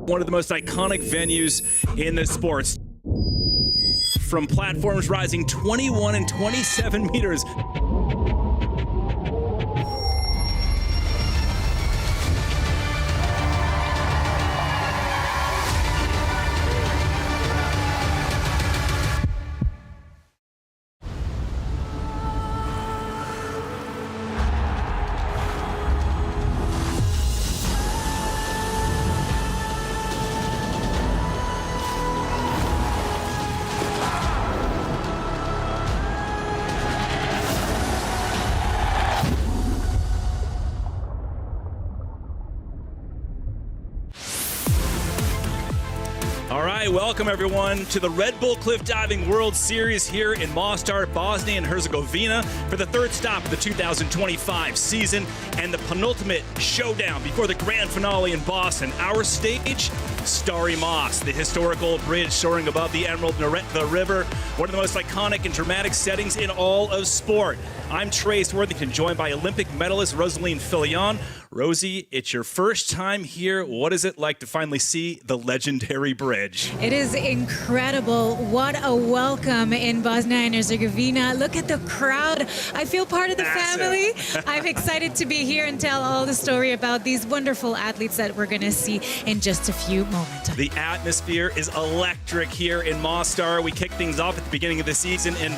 One of the most iconic venues in the sports. From platforms rising 21 and 27 meters. All right, welcome everyone to the Red Bull Cliff Diving World Series here in Mostar, Bosnia and Herzegovina for the third stop of the 2025 season and the penultimate showdown before the grand finale in Boston. Our stage, Stari Most, the historical bridge soaring above the emerald Neretva River, one of the most iconic and dramatic settings in all of sport. I'm Trace Worthington, joined by Olympic medalist Rosaline Filion. Rosie, it's your first time here. What is it like to finally see the legendary bridge? It is incredible. What a welcome in Bosnia and Herzegovina. Look at the crowd. I feel part of the family. I'm excited to be here and tell all the story about these wonderful athletes that we're going to see in just a few moments. The atmosphere is electric here in Mostar. We kick things off at the beginning of the season in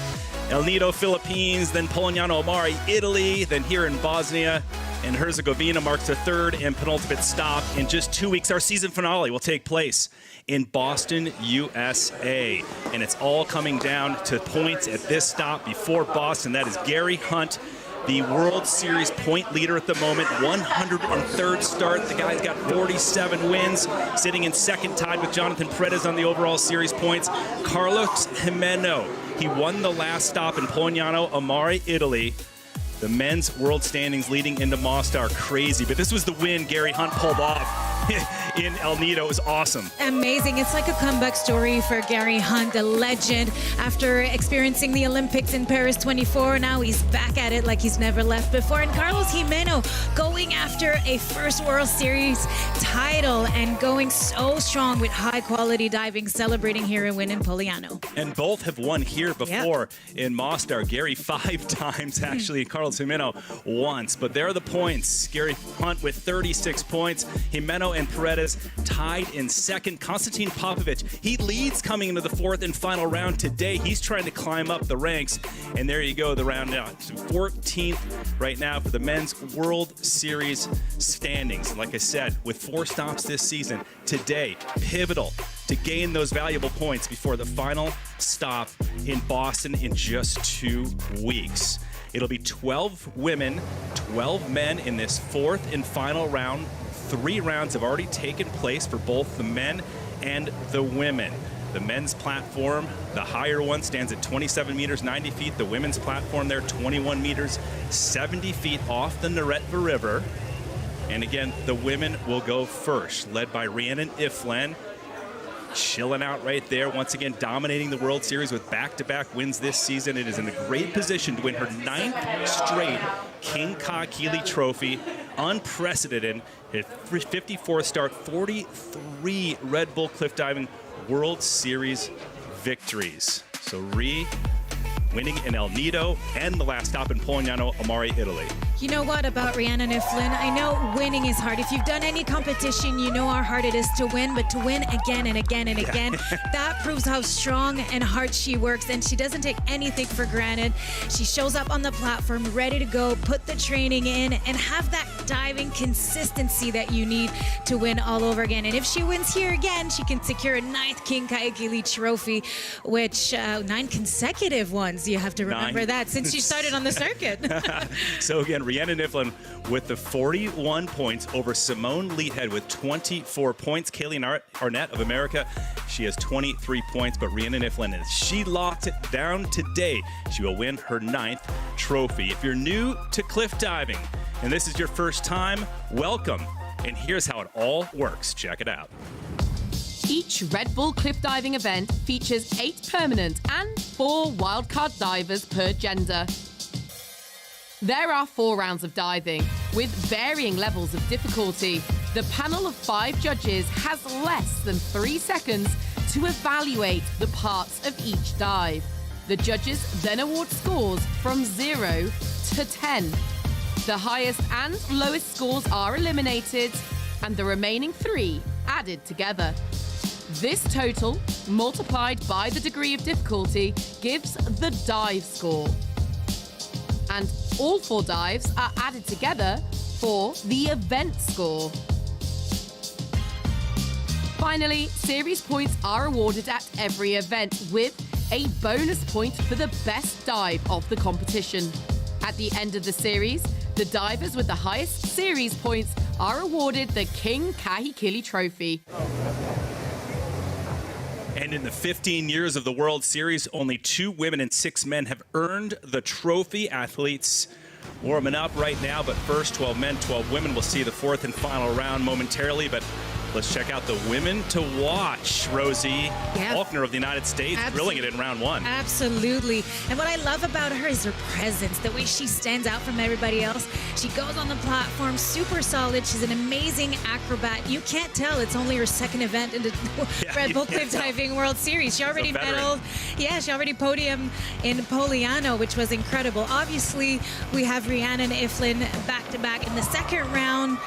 El Nido, Philippines, then Polignano Amare, Italy, then here in Bosnia and Herzegovina marks the third and penultimate stop. In just 2 weeks, our season finale will take place in Boston, USA. And it's all coming down to points at this stop before Boston. That is Gary Hunt, the World Series point leader at the moment, 103rd start. The guy's got 47 wins, sitting in second, tied with Jonathan Paredes on the overall series points. Carlos Jimeno, he won the last stop in Polignano Amare, Italy. The men's world standings leading into Mostar, crazy. But this was the win Gary Hunt pulled off in El Nido. It was awesome. Amazing. It's like a comeback story for Gary Hunt, a legend. After experiencing the Olympics in Paris 24, now he's back at it like he's never left before. And Carlos Jimeno going after a first World Series title and going so strong with high-quality diving, celebrating here a win in Polignano. And both have won here before in Mostar. Gary 5 times, actually, and Carlos Jimeno once. But there are the points. Gary Hunt with 36 points. Jimeno and Paredes tied in second. Konstantin Popovic, he leads coming into the fourth and final round today. He's trying to climb up the ranks. And there you go, the round out. 14th right now for the men's World Series standings. Like I said, with 4 stops this season, today, pivotal to gain those valuable points before the final stop in Boston in just 2 weeks. It'll be 12 women, 12 men in this fourth and final round. 3 rounds have already taken place for both the men and the women. The men's platform, the higher one, stands at 27 meters, 90 feet. The women's platform there, 21 meters, 70 feet off the Neretva River. And again, the women will go first, led by Rhiannon Iflen. Chilling out right there, once again dominating the World Series with back-to-back wins this season. It is in a great position to win her 9th straight King Kahekili Trophy. Unprecedented, her 54th start, 43 Red Bull Cliff Diving World Series victories. So winning in El Nido and the last stop in Polignano Amare, Italy. You know what about Rhiannon Iflen? I know winning is hard. If you've done any competition, you know how hard it is to win, but to win again and again and again, that proves how strong and hard she works, and she doesn't take anything for granted. She shows up on the platform ready to go, put the training in, and have that diving consistency that you need to win all over again. And if she wins here again, she can secure a 9th King Kahekili Trophy, which 9 consecutive ones. You have to remember that since she started on the circuit. So again, Rhiannon Iflen with the 41 points over Simone Leathead with 24 points. Kaylee Arnett of America, she has 23 points, but Rhiannon Iflen, she locked it down today. She will win her 9th trophy. If you're new to cliff diving and this is your first time, welcome. And here's how it all works. Check it out. Each Red Bull cliff diving event features 8 permanent and 4 wildcard divers per gender. There are 4 rounds of diving, with varying levels of difficulty, The panel of 5 judges has less than 3 seconds to evaluate the parts of each dive. The judges then award scores from 0 to 10. The highest and lowest scores are eliminated, and the remaining 3 added together. This total, multiplied by the degree of difficulty, gives the dive score. And all 4 dives are added together for the event score. Finally, series points are awarded at every event, with a bonus point for the best dive of the competition. At the end of the series, the divers with the highest series points are awarded the King Kahikili Trophy. And in the 15 years of the World Series, only 2 women and 6 men have earned the trophy. Athletes warming up right now, but first 12 men, 12 women. We'll see the 4th and final round momentarily, but let's check out the women to watch. Rosie Faulkner of the United States drilling it in round 1. Absolutely. And what I love about her is her presence, the way she stands out from everybody else. She goes on the platform, super solid. She's an amazing acrobat. You can't tell it's only her 2nd event in the Red Bull Cliff Diving World Series. She already medaled. Yeah, she already podiumed in Poliano, which was incredible. Obviously, we have Rhiannon Iflin back-to-back in the 2nd round.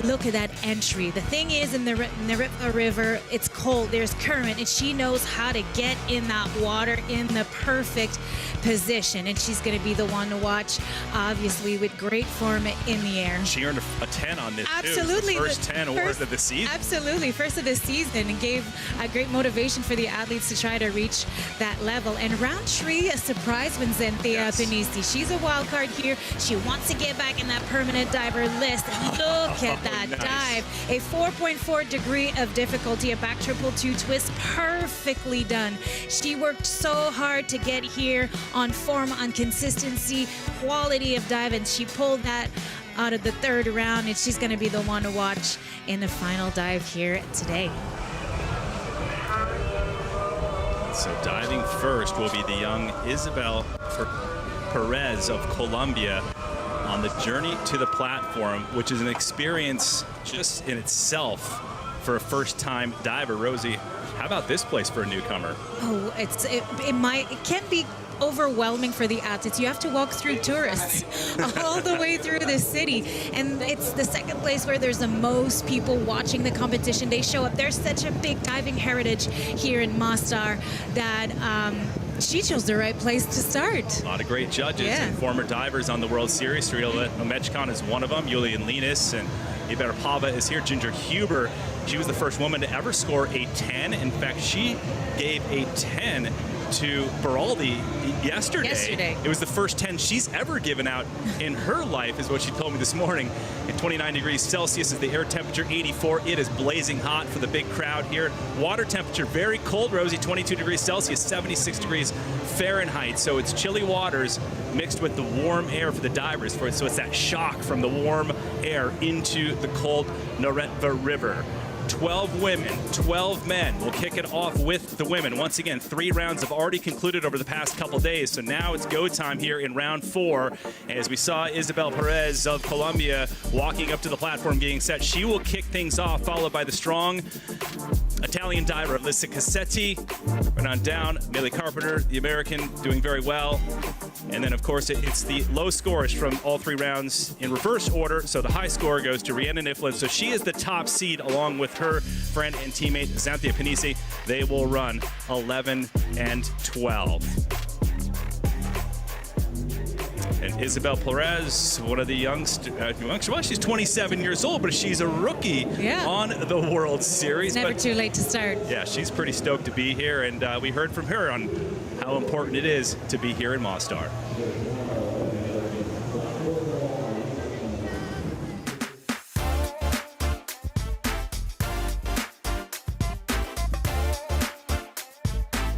Look at that entry. The thing is, in the Neretva River, it's cold, there's current, and she knows how to get in that water in the perfect position. And she's going to be the one to watch, obviously, with great form in the air. She earned a 10 on this, absolutely. Too. The first 10 awards of the season. Absolutely. First of the season, and gave a great motivation for the athletes to try to reach that level. And round 3, a surprise when Xanthia Panisi. She's a wild card here. She wants to get back in that permanent diver list. And look at that dive. A 4.4 degree of difficulty, a back triple 2 twist, perfectly done. She worked so hard to get here on form, on consistency, quality of dive, and she pulled that out of the 3rd round, and she's going to be the one to watch in the final dive here today. So diving first will be the young Isabel Perez of Colombia, on the journey to the platform, which is an experience just in itself for a first-time diver. Rosie, how about this place for a newcomer? Oh, it can be overwhelming for the athletes. You have to walk through tourists all the way through the city, and it's the 2nd place where there's the most people watching the competition. They show up. There's such a big diving heritage here in Mostar that she chose the right place to start. A lot of great judges and former divers on the World Series. Cirila Omechkon is one of them. Julian Linus and Iber Pava is here. Ginger Huber, she was the first woman to ever score a 10. In fact, she gave a 10 to Beraldi yesterday. It was the first 10 she's ever given out in her life, is what she told me this morning. At 29 degrees Celsius is the air temperature, 84. It is blazing hot for the big crowd here. Water temperature, very cold, Rosie, 22 degrees Celsius, 76 degrees Fahrenheit. So it's chilly waters mixed with the warm air for the divers. So it's that shock from the warm air into the cold Neretva River. 12 women, 12 men. We'll kick it off with the women. Once again, 3 rounds have already concluded over the past couple days, so now it's go time here in round 4. As we saw Isabel Perez of Colombia walking up to the platform getting set, she will kick things off, followed by the strong Italian diver Alyssa Cassetti. Right on down, Millie Carpenter, the American, doing very well. And then, of course, it's the low scores from all 3 rounds in reverse order. So the high score goes to Rhiannon Iflin. So she is the top seed along with her friend and teammate, Xanthia Panisi. They will run 11 and 12. And Isabel Perez, one of the youngsters, she's 27 years old, but she's a rookie on the World Series. It's never too late to start. Yeah, she's pretty stoked to be here, and we heard from her on how important it is to be here in Mostar.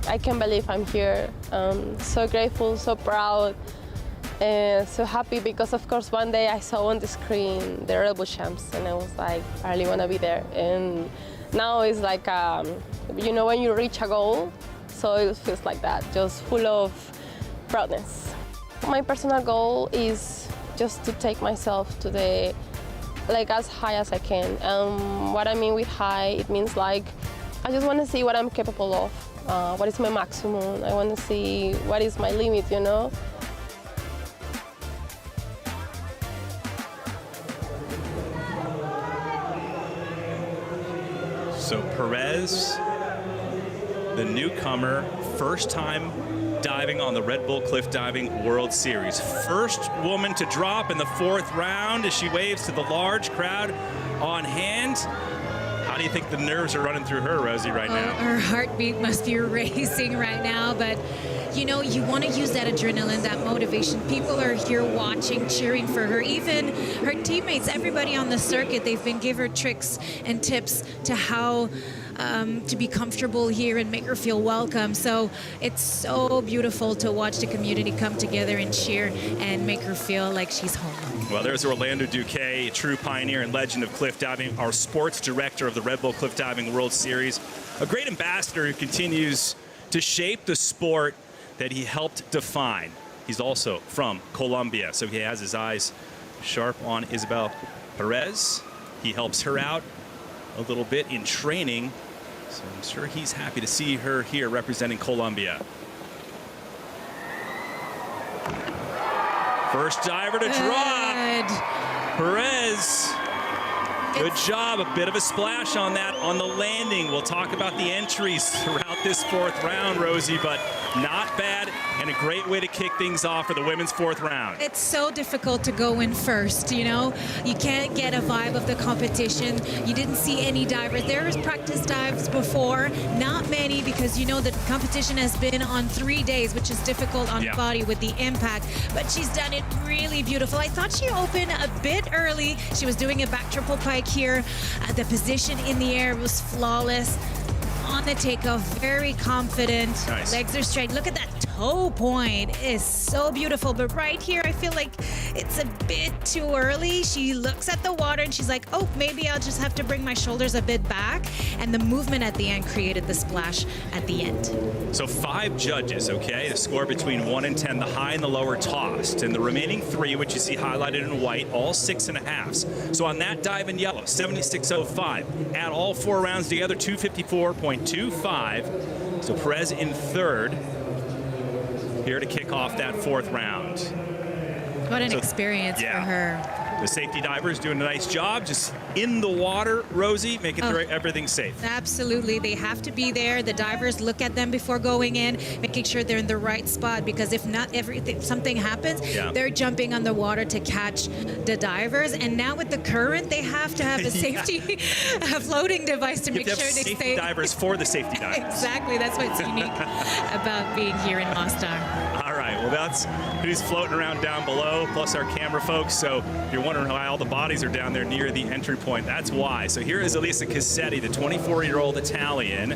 I can't believe I'm here. So grateful, so proud. So happy because, of course, one day I saw on the screen the Red Bull champs, and I was like, I really want to be there. And now it's like, you know, when you reach a goal, so it feels like that, just full of proudness. My personal goal is just to take myself to the like as high as I can. What I mean with high, it means like I just want to see what I'm capable of, what is my maximum. I want to see what is my limit, you know. So Perez, the newcomer, first time diving on the Red Bull Cliff Diving World Series. First woman to drop in the 4th round as she waves to the large crowd on hand. How do you think the nerves are running through her, Rosie, right now? Her heartbeat must be racing right now, but you know, you want to use that adrenaline, that motivation. People are here watching, cheering for her. Even her teammates, everybody on the circuit, they've been giving her tricks and tips to how to be comfortable here and make her feel welcome. So it's so beautiful to watch the community come together and cheer and make her feel like she's home. Well, there's Orlando Duque, true pioneer and legend of cliff diving, our sports director of the Red Bull Cliff Diving World Series, a great ambassador who continues to shape the sport that he helped define. He's also from Colombia, so he has his eyes sharp on Isabel Perez. He helps her out a little bit in training, so I'm sure he's happy to see her here representing Colombia. First diver to drop. Perez, good job. A bit of a splash on that on the landing. We'll talk about the entries throughout this 4th round, Rosie, but not bad and a great way to kick things off for the women's 4th round. It's so difficult to go in first, you know. You can't get a vibe of the competition. You didn't see any divers. There was practice dives before, not many, because you know the competition has been on 3 days, which is difficult on the body with the impact, but she's done it really beautiful. I thought she opened a bit early. She was doing a back triple pike here. The position in the air was flawless. On the takeoff, very confident. Nice. Legs are straight. Look at that toe point. It is so beautiful. But right here, I feel like it's a bit too early. She looks at the water and she's like, oh, maybe I'll just have to bring my shoulders a bit back. And the movement at the end created the splash at the end. So 5 judges, okay? The score between 1 and 10, the high and the lower tossed. And the remaining 3, which you see highlighted in white, all 6.5s. So on that dive in yellow, 76.05. Add all 4 rounds together, 254.25. So Perez in 3rd. Here to kick off that 4th round. What an experience for her. The safety divers doing a nice job, just in the water, Rosie, making everything safe. Absolutely. They have to be there. The divers look at them before going in, making sure they're in the right spot, because if not, something happens, they're jumping on the water to catch the divers. And now with the current, they have to have a safety a floating device to make sure they safety stay. divers for the safety divers. Exactly. That's what's unique about being here in Mostar. All right. Well, that's who's floating around down below, plus our camera folks. So if you're wondering why all the bodies are down there near the entry point, that's why. So here is Elisa Cassetti, the 24-year-old Italian.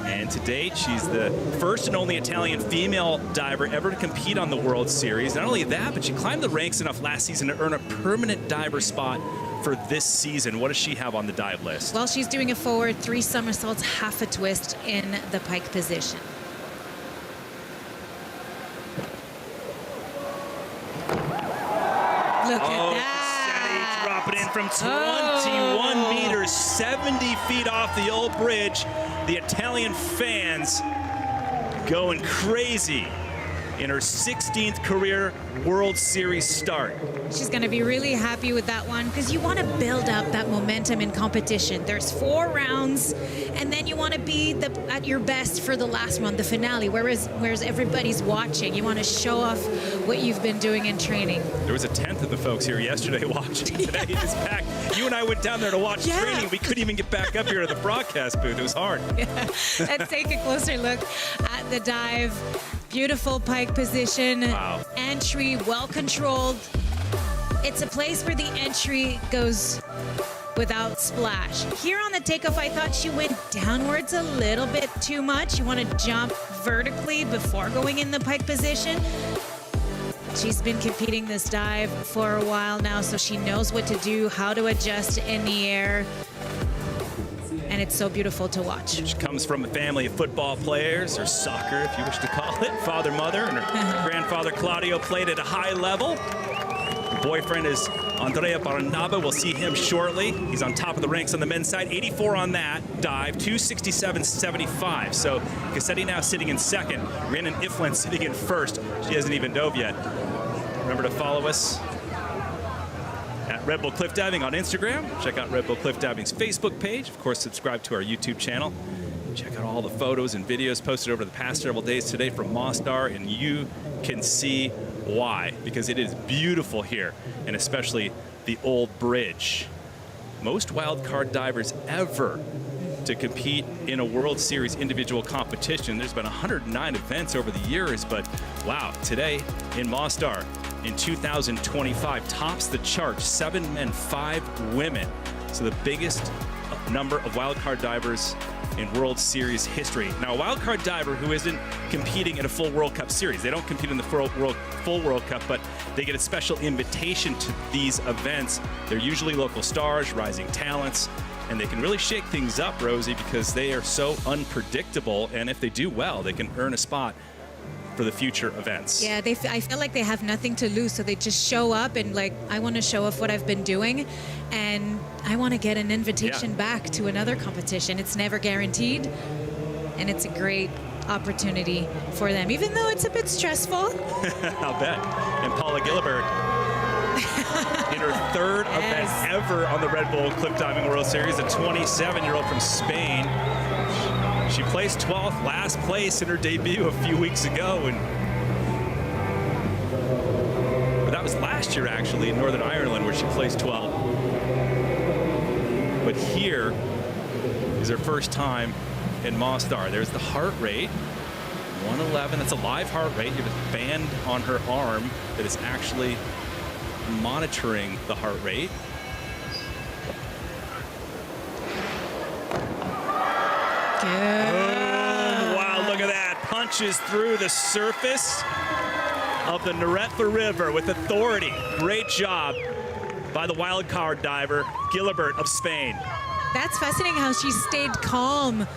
And to date, she's the first and only Italian female diver ever to compete on the World Series. Not only that, but she climbed the ranks enough last season to earn a permanent diver spot for this season. What does she have on the dive list? Well, she's doing a forward, 3 somersaults, half a twist in the pike position. Look at that. Dropping in from 21 meters, 70 feet off the old bridge. The Italian fans going crazy in her 16th career World Series start. She's going to be really happy with that one, because you want to build up that momentum in competition. There's 4 rounds, and then you want to be at your best for the last one, the finale, whereas everybody's watching. You want to show off what you've been doing in training. There was a 10th of the folks here yesterday watching. Today it is packed. You and I went down there to watch training. We couldn't even get back up here to the broadcast booth. It was hard. Let's take a closer look at the dive. Beautiful pike position. Wow. Entry, well controlled. It's a place where the entry goes without splash. Here on the takeoff, I thought she went downwards a little bit too much. You want to jump vertically before going in the pike position. She's been competing this dive for a while now, so she knows what to do, how to adjust in the air. And it's so beautiful to watch. She comes from a family of football players, or soccer, if you wish to call it. Father, mother, and her grandfather, Claudio, played at a high level. boyfriend is Andrea Barnaba. We'll see him shortly. He's on top of the ranks on the men's side. 84 on that dive, 267.75. So Cassetti now sitting in second. Rhiannon Iflin sitting in first. She hasn't even dove yet. Remember to follow us at Red Bull Cliff Diving on Instagram. Check out Red Bull Cliff Diving's Facebook page. Of course, subscribe to our YouTube channel. Check out all the photos and videos posted over the past several days today from Mostar, and you can see why, because it is beautiful here, and especially the old bridge. Most wildcard divers ever to compete in a World Series individual competition. There's been 109 events over the years, but wow, today in Mostar in 2025 tops the chart, 7 men, 5 women. So the biggest number of wildcard divers in World Series history. Now, a wildcard diver who isn't competing in a full World Cup series, they don't compete in the full World Cup, but they get a special invitation to these events. They're usually local stars, rising talents, and they can really shake things up, Rosie, because they are so unpredictable, and if they do well, they can earn a spot for the future events. Yeah, I feel like they have nothing to lose, so they just show up and like, I want to show off what I've been doing, and I want to get an invitation back to another competition. It's never guaranteed, and it's a great opportunity for them, even though it's a bit stressful. I'll bet. And Paula Gilbert, in her third event ever on the Red Bull Cliff Diving World Series, a 27-year-old from Spain. She placed 12th, last place in her debut a few weeks ago, but that was last year actually in Northern Ireland where she placed 12th. But here is her first time in Mostar. There's the heart rate, 111. That's a live heart rate. You have a band on her arm that is actually monitoring the heart rate. Oh, wow, look at that. Punches through the surface of the Neretva River with authority. Great job by the wildcard diver, Gilbert of Spain. That's fascinating how she stayed calm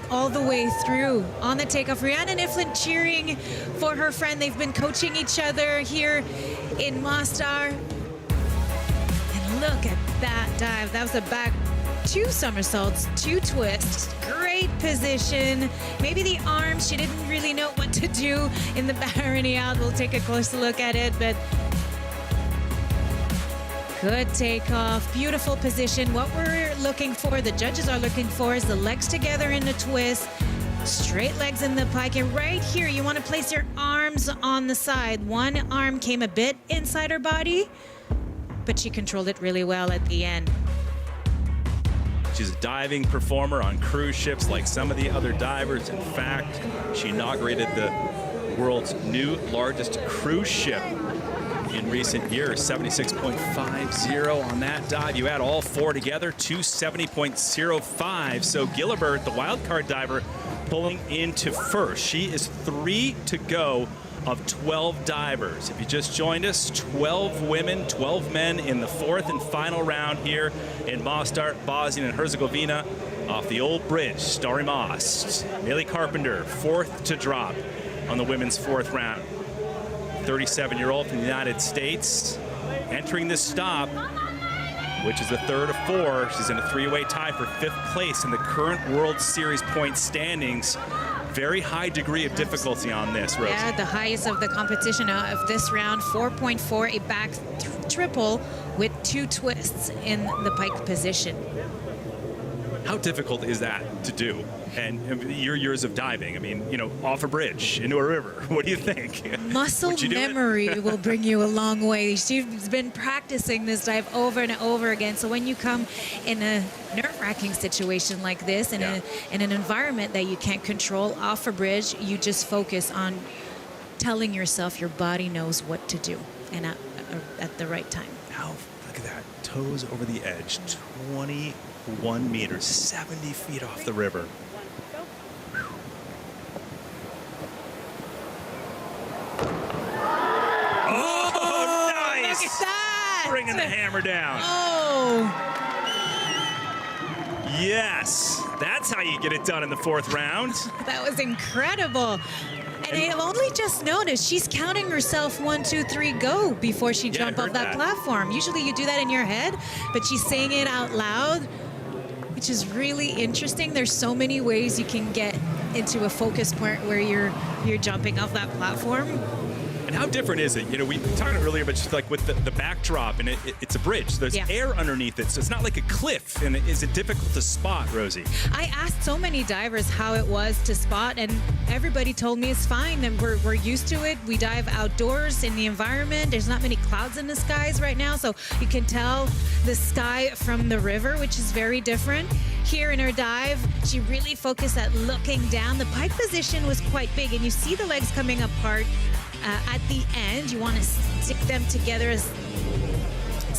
all the way through on the takeoff. Rhiannon Iflin cheering for her friend. They've been coaching each other here in Mostar. And look at that dive. That was a back 2 somersaults, 2 twists, great position. Maybe the arms, she didn't really know what to do in the Barony out. We'll take a closer look at it, but good takeoff, beautiful position. What we're looking for, the judges are looking for, is the legs together in a twist, straight legs in the pike, and right here, you want to place your arms on the side. One arm came a bit inside her body, but she controlled it really well at the end. She's a diving performer on cruise ships like some of the other divers. In fact, she inaugurated the world's new largest cruise ship in recent years, 76.50 on that dive. You add all 4 together, 270.05. So Gilbert, the wildcard diver, pulling into first. She is 3 to go of 12 divers. If you just joined us, 12 women, 12 men in the 4th and final round here in Mostar, Bosnia Herzegovina, off the old bridge, Stari Most. Millie Carpenter, 4th to drop on the women's 4th round. 37-year-old from the United States, entering this stop, which is the 3rd of 4. She's in a 3-way tie for 5th place in the current World Series point standings. Very high degree of difficulty on this, Rosie. Yeah, the highest of the competition of this round, 4.4, a back triple with 2 twists in the pike position. How difficult is that to do? And your years of diving, I mean, you know, off a bridge into a river. What do you think? Muscle memory will bring you a long way. She's been practicing this dive over and over again. So when you come in a nerve-wracking situation like this, in an environment that you can't control off a bridge, you just focus on telling yourself your body knows what to do and at the right time. Now, look at that. Toes over the edge, 21 meters, 70 feet off the river. Oh, nice! Look at that! Bringing the hammer down. Oh! Yes, that's how you get it done in the 4th round. That was incredible. And I've only just noticed she's counting herself 1, 2, 3, go before she jump off that platform. Usually you do that in your head, but she's saying it out loud, which is really interesting. There's so many ways you can get into a focus point where you're jumping off that platform. And how different is it? You know, we talked earlier, but just like with the backdrop, and it's a bridge. So there's air underneath it, so it's not like a cliff. And is it difficult to spot, Rosie? I asked so many divers how it was to spot, and everybody told me it's fine. And we're used to it. We dive outdoors in the environment. There's not many clouds in the skies right now, so you can tell the sky from the river, which is very different. Here in her dive, she really focused at looking down. The pike position was quite big, and you see the legs coming apart. At the end, you want to stick them together as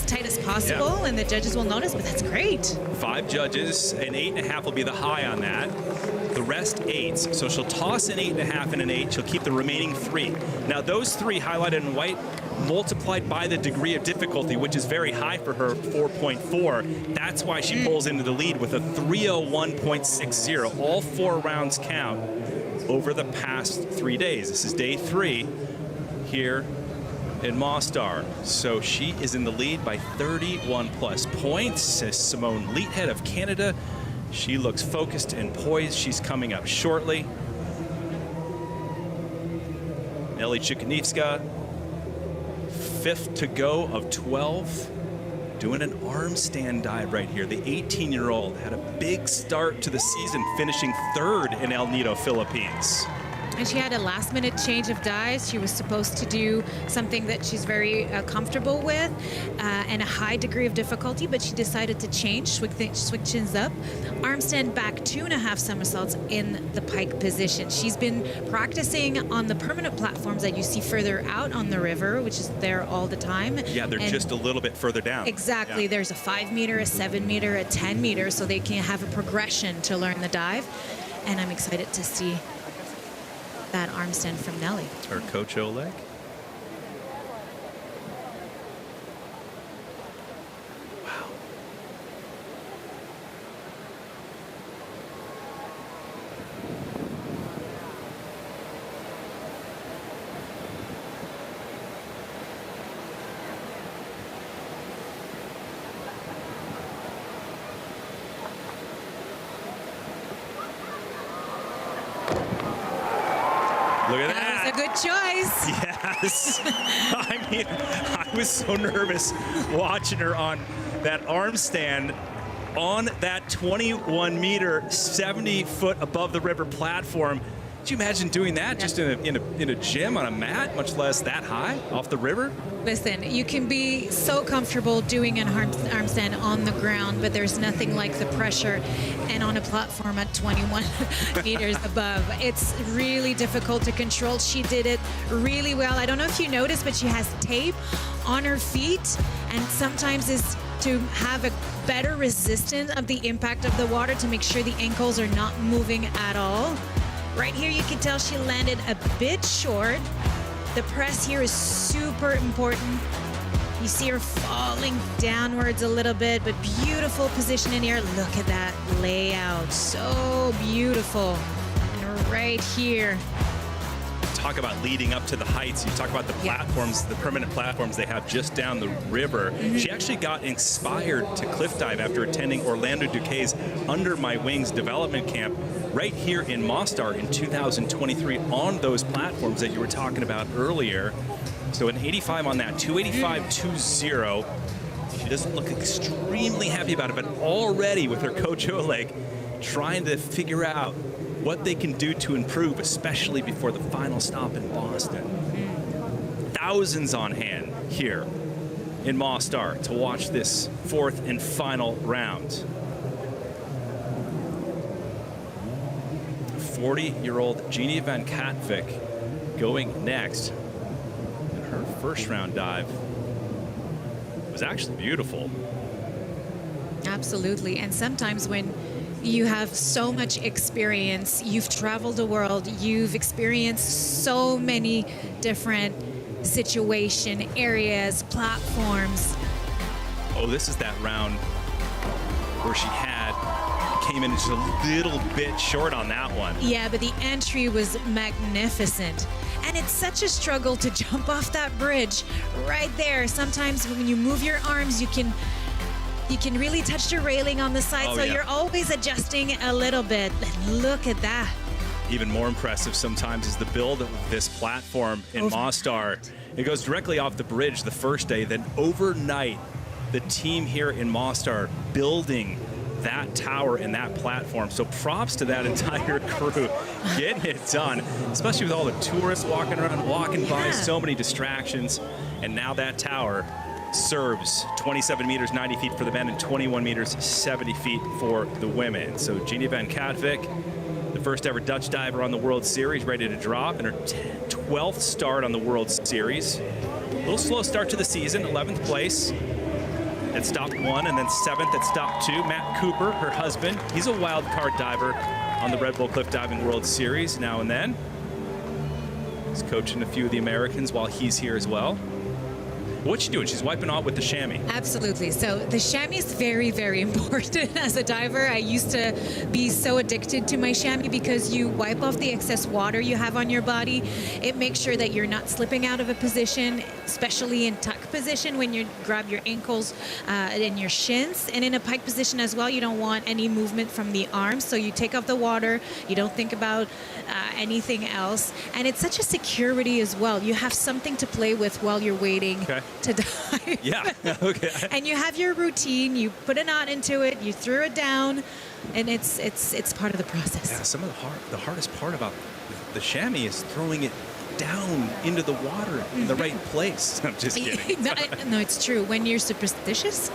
tight as possible, and the judges will notice, but that's great. 5 judges, an 8.5 will be the high on that. The rest 8s. So she'll toss an 8.5 and an 8. She'll keep the remaining 3. Now those 3 highlighted in white multiplied by the degree of difficulty, which is very high for her, 4.4. That's why she pulls into the lead with a 301.60. All 4 rounds count over the past 3 days. This is day 3 here in Mostar. So she is in the lead by 31 plus points. Says Simone Leathead of Canada. She looks focused and poised. She's coming up shortly. Nelly Chukaniewska, 5th to go of 12. Doing an arm stand dive right here. The 18-year-old had a big start to the season, finishing 3rd in El Nido, Philippines. And she had a last-minute change of dives. She was supposed to do something that she's very comfortable with and a high degree of difficulty, but she decided to change, switch things up. Arm stand back 2.5 somersaults in the pike position. She's been practicing on the permanent platforms that you see further out on the river, which is there all the time. Yeah, they're just a little bit further down. Exactly. Yeah. There's a 5 meter, a 7 meter, a 10 meter, so they can have a progression to learn the dive. And I'm excited to see that arm stand from Nelly. Her coach Oleg. Wow. Look at that. That was a good choice. Yes. I mean, I was so nervous watching her on that arm stand on that 21 meter, 70 foot above the river platform. Could you imagine doing that just in a gym on a mat, much less that high off the river? Listen, you can be so comfortable doing an arm stand on the ground, but there's nothing like the pressure and on a platform at 21 meters above. It's really difficult to control. She did it really well. I don't know if you noticed, but she has tape on her feet, and sometimes is to have a better resistance of the impact of the water to make sure the ankles are not moving at all. Right here, you can tell she landed a bit short. The press here is super important. You see her falling downwards a little bit, but beautiful position in here. Look at that layout, so beautiful. And right here. Talk about leading up to the heights. You talk about the platforms, the permanent platforms they have just down the river. She actually got inspired to cliff dive after attending Orlando Duquesne's Under My Wings development camp right here in Mostar in 2023 on those platforms that you were talking about earlier. So an 85 on that, 285.20. She doesn't look extremely happy about it, but already with her coach Oleg trying to figure out what they can do to improve, especially before the final stop in Boston. Thousands on hand here in Mostar to watch this 4th and final round. 40-year-old Jeannie Van Katwijk going next. And her first round dive was actually beautiful. Absolutely. And sometimes when you have so much experience, you've traveled the world, you've experienced so many different situation, areas, platforms. Oh, this is that round where she had came in just a little bit short on that one. Yeah, but the entry was magnificent. And it's such a struggle to jump off that bridge right there. Sometimes when you move your arms, you can really touch the railing on the side, so you're always adjusting a little bit. And look at that. Even more impressive sometimes is the build of this platform in Mostar. It goes directly off the bridge the first day, then overnight, the team here in Mostar building that tower and that platform. So props to that entire crew getting it done, especially with all the tourists walking around, walking by, so many distractions. And now that tower serves 27 meters, 90 feet for the men, and 21 meters, 70 feet for the women. So Genie Van Katwijk, the first ever Dutch diver on the World Series, ready to drop in her 12th start on the World Series. A little slow start to the season, 11th place at stop 1, and then 7th at stop 2. Matt Cooper, her husband, he's a wild card diver on the Red Bull Cliff Diving World Series now and then. He's coaching a few of the Americans while he's here as well. What's she doing? She's wiping out with the chamois. Absolutely. So the chamois is very, very important as a diver. I used to be so addicted to my chamois because you wipe off the excess water you have on your body. It makes sure that you're not slipping out of a position, especially in tuck position when you grab your ankles and your shins. And in a pike position as well, you don't want any movement from the arms. So you take off the water. You don't think about anything else. And it's such a security as well. You have something to play with while you're waiting to dive. Yeah, okay. And you have your routine. You put a knot into it. You threw it down, and it's part of the process. Yeah, some of the hardest part about the chamois is throwing it down into the water in the right place. I'm just kidding. No, it's true. When you're superstitious,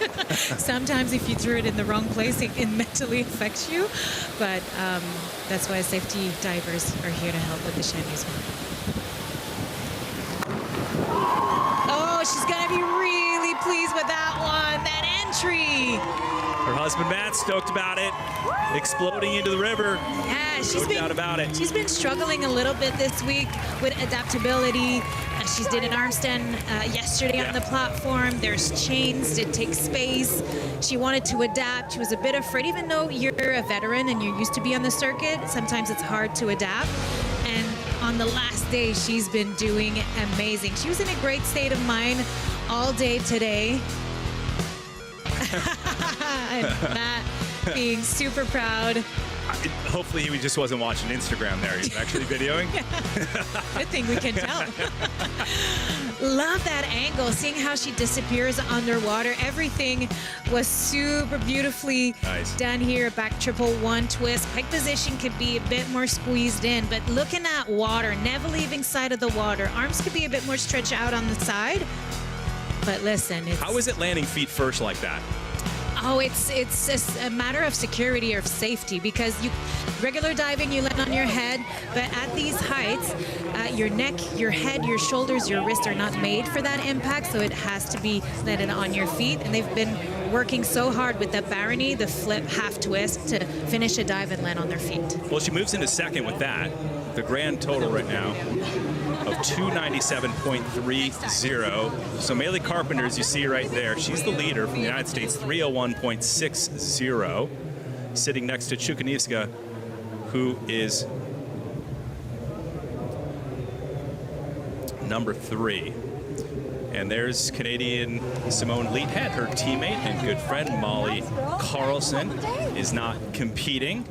sometimes if you threw it in the wrong place, it can mentally affect you. But that's why safety divers are here to help with the chamois as well. Oh, she's going to be really pleased with that one. That entry. Her husband, Matt, stoked about it. Exploding into the river. Yeah, No doubt about it. She's been struggling a little bit this week with adaptability. She did an arm stand yesterday on the platform. There's chains. It takes space. She wanted to adapt. She was a bit afraid, even though you're a veteran and you're used to be on the circuit. Sometimes it's hard to adapt. And on the last day, she's been doing amazing. She was in a great state of mind all day today. And Matt being super proud. Hopefully he just wasn't watching Instagram there. He's actually videoing. Good thing we can tell. Love that angle, seeing how she disappears underwater. Everything was super beautifully done here. Back triple one twist. Pike position could be a bit more squeezed in, but looking at water, never leaving side of the water. Arms could be a bit more stretched out on the side. But listen, how is it landing feet first like that? Oh, it's a matter of security or of safety, because regular diving, you land on your head, but at these heights, your neck, your head, your shoulders, your wrists are not made for that impact, so it has to be landed on your feet. And they've been working so hard with the barony, the flip half twist, to finish a dive and land on their feet. Well, she moves into second with that. The grand total right now of 297.30. So Maylee Carpenter, as you see right there, she's the leader from the United States, 301.60. Sitting next to Chukanivska, who is number 3. And there's Canadian Simone Leathead, her teammate and good friend Molly Carlson is not competing.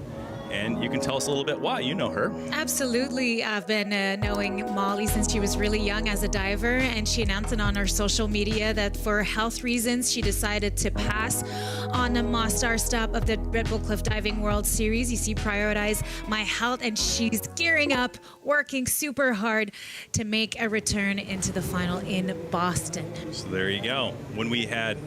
And you can tell us a little bit why. You know her. Absolutely. I've been knowing Molly since she was really young as a diver, and she announced it on her social media that for health reasons, she decided to pass on the Mostar stop of the Red Bull Cliff Diving World Series. You see, prioritize my health, and she's gearing up, working super hard to make a return into the final in Boston. So there you go. When we had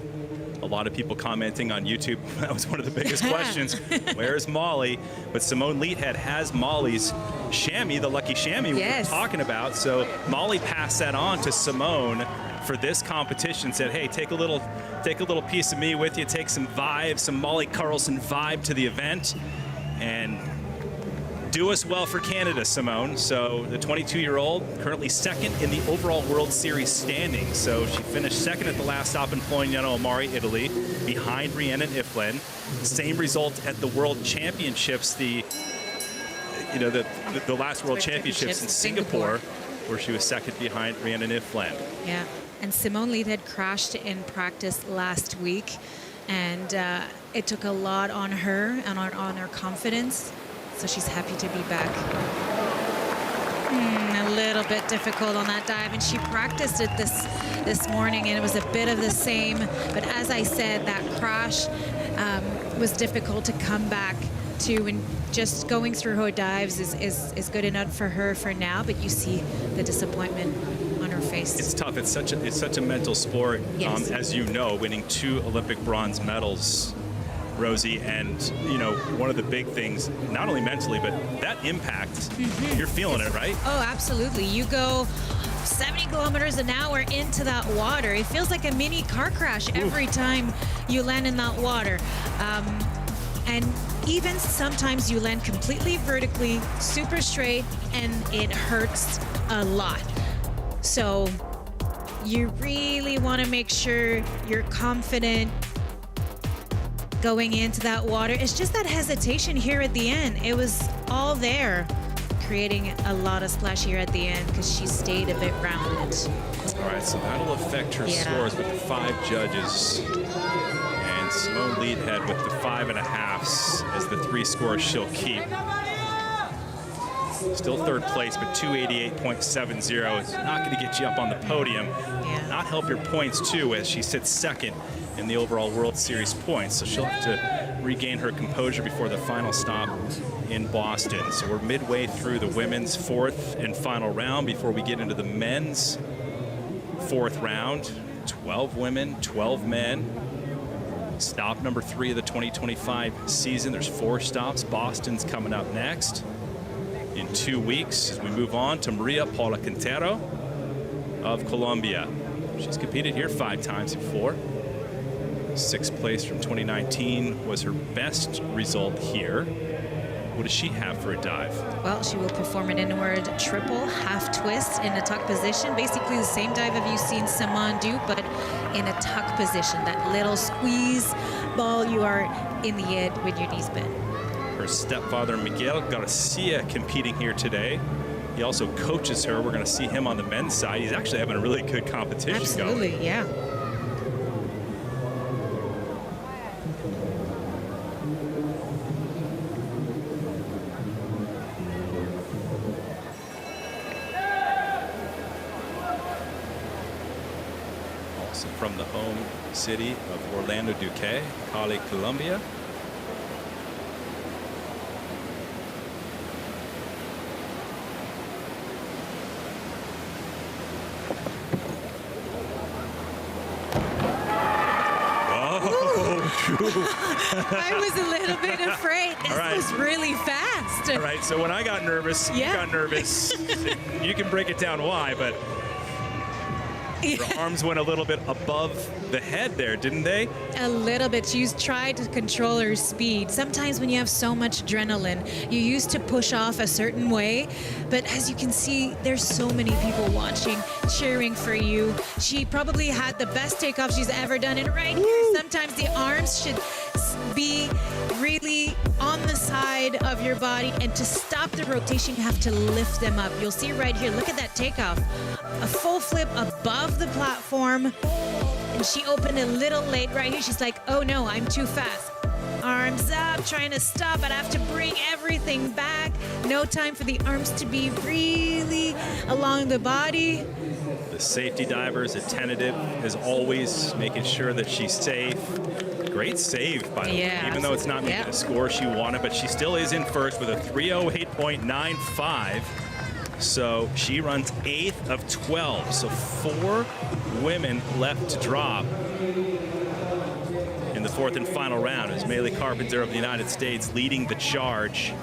a lot of people commenting on YouTube, that was one of the biggest questions. Where's Molly? But Simone Leathead has Molly's chamois, the lucky chamois we were talking about. So Molly passed that on to Simone for this competition. Said, hey, take a little piece of me with you. Take some vibe, some Molly Carlson vibe to the event. And Do us well for Canada, Simone. So the 22-year-old currently second in the overall World Series standings. So she finished second at the last stop in Poignano Amari, Italy, behind Rhiannon Iflin. Same result at the World Championships, the last World Championships in Singapore, where she was second behind Rhiannon Iflin. Yeah, and Simone Leith had crashed in practice last week, and it took a lot on her and on her confidence. So she's happy to be back. A little bit difficult on that dive, and she practiced it this morning, and it was a bit of the same. But as I said, that crash was difficult to come back to, and just going through her dives is good enough for her for now. But you see the disappointment on her face. It's tough. It's such a mental sport. Yes. As you know, winning 2 Olympic bronze medals, Rosie, and one of the big things, not only mentally, but that impact, you're feeling it, right? Oh, absolutely. You go 70 kilometers an hour into that water. It feels like a mini car crash every time you land in that water. And even sometimes you land completely vertically, super straight, and it hurts a lot. So you really want to make sure you're confident going into that water. It's just that hesitation here at the end. It was all there, creating a lot of splash here at the end because she stayed a bit rounded. All right, so that'll affect her scores with the 5 judges. And Simone Leithhead with the 5.5s as the 3 scores she'll keep. Still third place, but 288.70 is not going to get you up on the podium. Not help your points, too, as she sits second in the overall World Series points. So she'll have to regain her composure before the final stop in Boston. So we're midway through the women's 4th and final round before we get into the men's 4th round. 12 women, 12 men. Stop number 3 of the 2025 season. There's 4 stops. Boston's coming up next in 2 weeks as we move on to Maria Paula Quintero of Colombia. She's competed here 5 times before. 6th place from 2019 was her best result here. What does she have for a dive? Well, she will perform an inward triple half twist in a tuck position. Basically the same dive have you seen Simone do, but in a tuck position. That little squeeze ball, you are in the end with your knees bent. Her stepfather, Miguel Garcia, competing here today. He also coaches her. We're going to see him on the men's side. He's actually having a really good competition going. Absolutely, yeah. Also from the home city of Orlando Duque, Cali, Colombia. I was a little bit afraid. This was really fast. All right, so when I got nervous, you got nervous. You can break it down why, but her arms went a little bit above the head there, didn't they? A little bit. She tried to control her speed. Sometimes when you have so much adrenaline, you used to push off a certain way, but as you can see, there's so many people watching, cheering for you. She probably had the best takeoff she's ever done, and right here, sometimes the arms should be really on the side of your body, and to stop the rotation, you have to lift them up. You'll see right here, look at that takeoff. A full flip above the platform, and she opened a little late right here. She's like, oh no, I'm too fast. Arms up, trying to stop, but I have to bring everything back. No time for the arms to be really along the body. The safety diver is attentive as always, making sure that she's safe. Great save, by the way, even though it's not making the score she wanted, but she still is in first with a 308.95. So she runs 8th of 12. So 4 women left to drop in the 4th and final round as Maylee Carpenter of the United States leading the charge.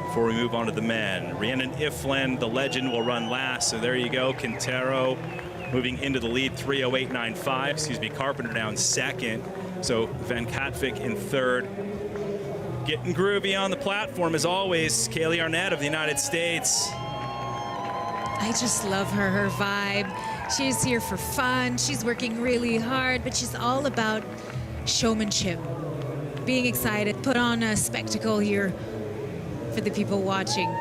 Before we move on to the men, Rhiannon Iflin, the legend, will run last. So there you go, Quintero moving into the lead, 3:08.95. Excuse me, Carpenter now in second. So Van Katwijk in third. Getting groovy on the platform as always, Kaylee Arnett of the United States. I just love her vibe. She's here for fun. She's working really hard, but she's all about showmanship. Being excited, put on a spectacle here for the people watching.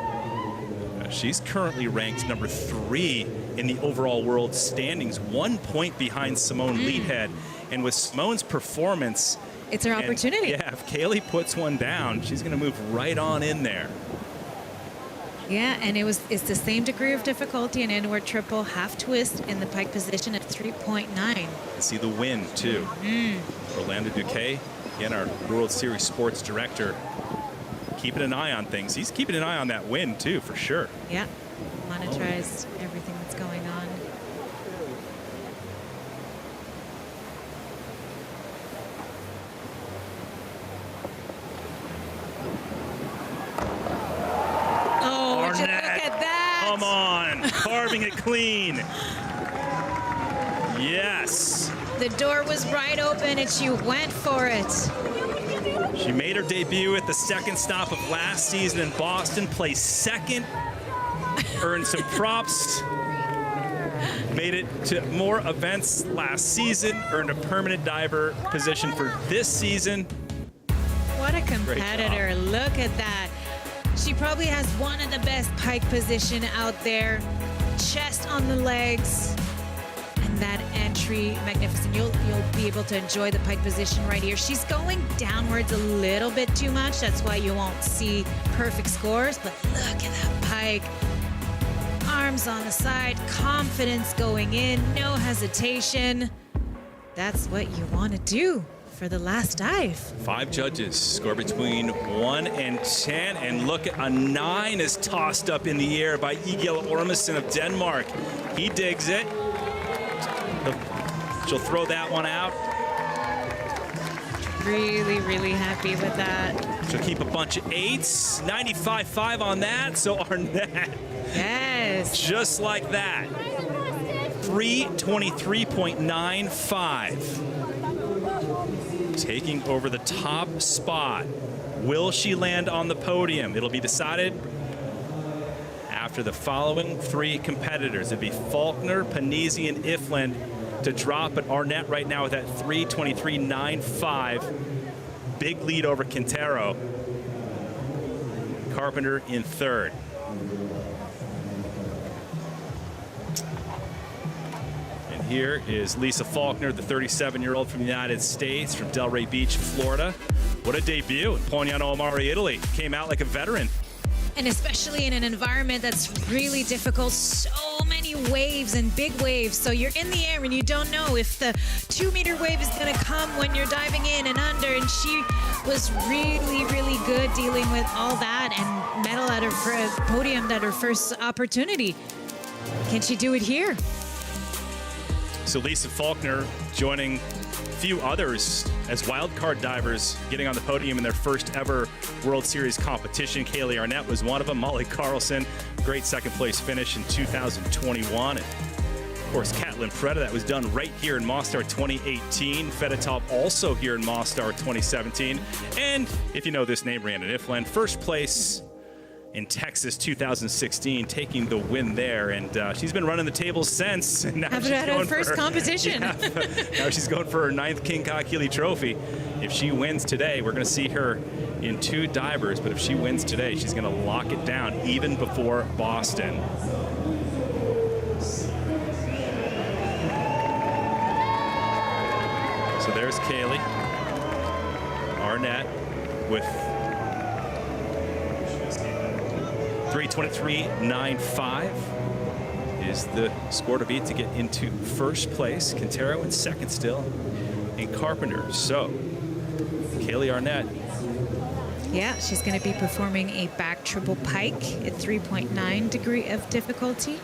She's currently ranked number 3 in the overall world standings, 1 point behind Simone Leadhead. And with Simone's performance, it's her opportunity. Yeah, if Kaylee puts one down, she's going to move right on in there. Yeah, and it's the same degree of difficulty, an inward triple half twist in the pike position at 3.9. See the win too. Orlando Duque, again, our World Series sports director, keeping an eye on things. He's keeping an eye on that win too, for sure. Yeah, monitorized everything that's going on. Oh, would you look at that? Come on, carving it clean. Yes. The door was right open and she went for it. She made her debut at the second stop of last season in Boston, placed second, earned some props, made it to more events last season, earned a permanent diver position for this season. What a competitor. Look at that. She probably has one of the best pike position out there. Chest on the legs. And that entry, magnificent. You'll be able to enjoy the pike position right here. She's going downwards a little bit too much. That's why you won't see perfect scores. But look at that pike. Arms on the side, confidence going in, no hesitation. That's what you want to do for the last dive. 5 judges score between 1 and 10, and look at a 9 is tossed up in the air by Egil Ormesen of Denmark. He digs it. She'll throw that one out. Really, really happy with that. She'll keep a bunch of 8s. 95.5 on that, so Arnett. Yes. Just like that. 3:23.95. Taking over the top spot. Will she land on the podium? It'll be decided after the following 3 competitors. It'd be Faulkner, Panisi, and Ifland to drop, but Arnett right now with that 3:23.95. Big lead over Quintero. Carpenter in third. And here is Lisa Faulkner, the 37-year-old from the United States, from Delray Beach, Florida. What a debut in Pognano Amari, Italy. Came out like a veteran. And especially in an environment that's really difficult, so many waves and big waves. So you're in the air and you don't know if the 2-meter wave is going to come when you're diving in and under. And she was really, really good dealing with all that and medal at her podium at her first opportunity. Can she do it here? So Lisa Faulkner joining a few others as wildcard divers, getting on the podium in their first ever World Series competition. Kaylee Arnett was one of them. Molly Carlson, great second place finish in 2021. And of course, Catlin Preda, that was done right here in Mostar 2018. Fedotop also here in Mostar 2017. And if you know this name, Rhiannon Ifland, first place in Texas 2016, taking the win there, and she's been running the tables since. And now she's at her first competition. Yeah, now she's going for her 9th King Kakili Trophy. If she wins today, we're going to see her in 2 divers, but if she wins today, she's going to lock it down even before Boston. So there's Kaylee Arnett with 3:23.95 is the score to beat to get into first place. Quintero in second still, and Carpenter. So, Kaylee Arnett. Yeah, she's going to be performing a back triple pike at 3.9 degree of difficulty.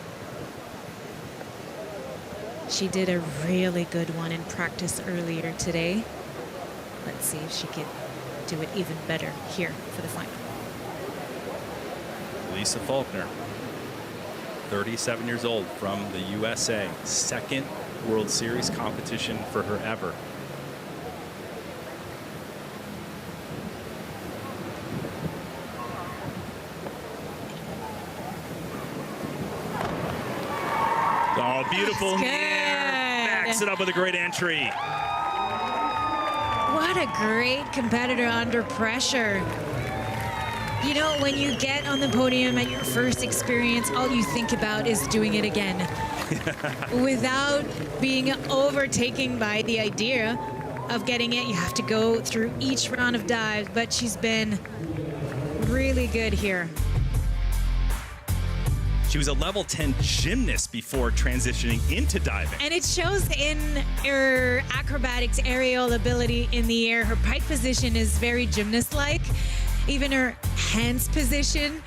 She did a really good one in practice earlier today. Let's see if she can do it even better here for the final. Lisa Faulkner. 37 years old from the USA. Second World Series competition for her ever. Oh, beautiful in the air. Backs it up with a great entry. What a great competitor under pressure. You know, when you get on the podium at your first experience, all you think about is doing it again. Without being overtaken by the idea of getting it, you have to go through each round of dives, but she's been really good here. She was a level 10 gymnast before transitioning into diving. And it shows in her acrobatics, aerial ability in the air. Her pike position is very gymnast-like. Even her hands position,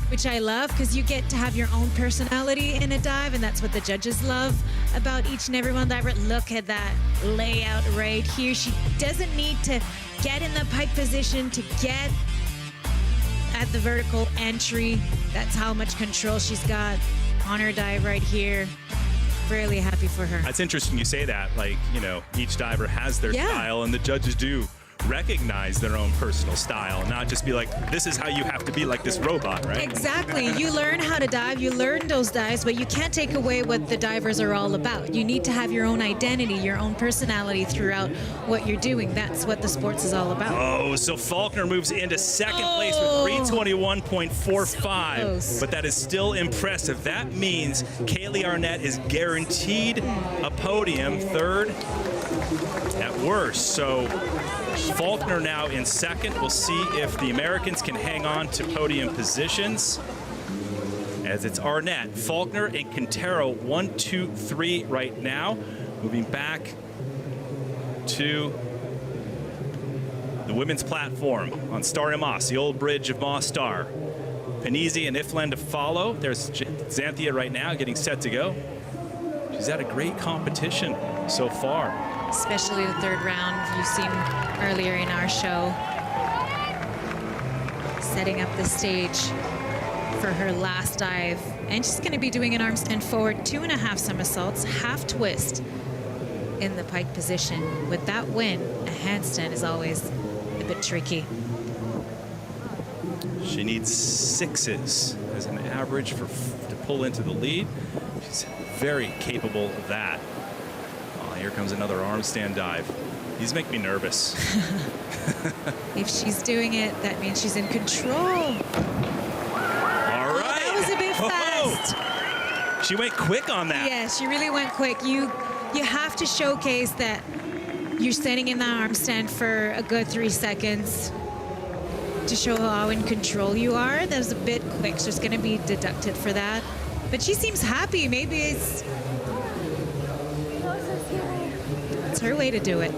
which I love, because you get to have your own personality in a dive, and that's what the judges love about each and every one diver. Look at that layout right here. She doesn't need to get in the pike position to get at the vertical entry. That's how much control she's got on her dive right here. Really happy for her. That's interesting you say that. Like, you know, each diver has their style, and the judges do recognize their own personal style, not just be like, this is how you have to be like this robot, right? Exactly. You learn how to dive, you learn those dives, but you can't take away what the divers are all about. You need to have your own identity, your own personality throughout what you're doing. That's what the sports is all about. Oh, so Faulkner moves into second place with 321.45, so but that is still impressive. That means Kaylee Arnett is guaranteed a podium, third at worst. So Faulkner now in second. We'll see if the Americans can hang on to podium positions, as it's Arnett, Faulkner, and Quintero 1, 2, 3 right now. Moving back to the women's platform on Stari Most, the old bridge of Mostar. Panizzi and Ifland to follow. There's Xanthia right now getting set to go. She's had a great competition so far. Especially the third round. You've seen earlier in our show, setting up the stage for her last dive. And she's going to be doing an arm stand forward, 2.5 somersaults, half twist in the pike position. With that win, a handstand is always a bit tricky. She needs 6s as an average to pull into the lead. She's very capable of that. Here comes another arm stand dive. These make me nervous. If she's doing it, that means she's in control. All right. That was a bit fast. She went quick on that. Yeah, she really went quick. You have to showcase that you're standing in the arm stand for a good 3 seconds to show how in control you are. That was a bit quick, so it's going to be deducted for that. But she seems happy. Maybe it's her way to do it.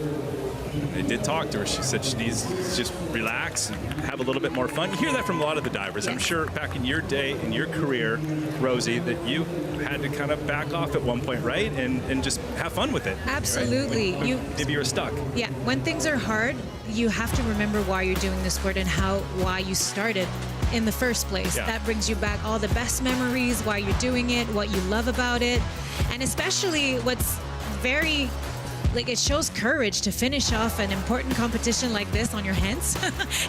I did talk to her. She said she needs to just relax and have a little bit more fun. You hear that from a lot of the divers. Yes. I'm sure back in your day, in your career, Rosie, that you had to kind of back off at one point, right? And just have fun with it. Absolutely. Right? Maybe you were stuck. Yeah, when things are hard, you have to remember why you're doing the sport and why you started in the first place. Yeah. That brings you back all the best memories, why you're doing it, what you love about it. And especially what's very, like, it shows courage to finish off an important competition like this on your hands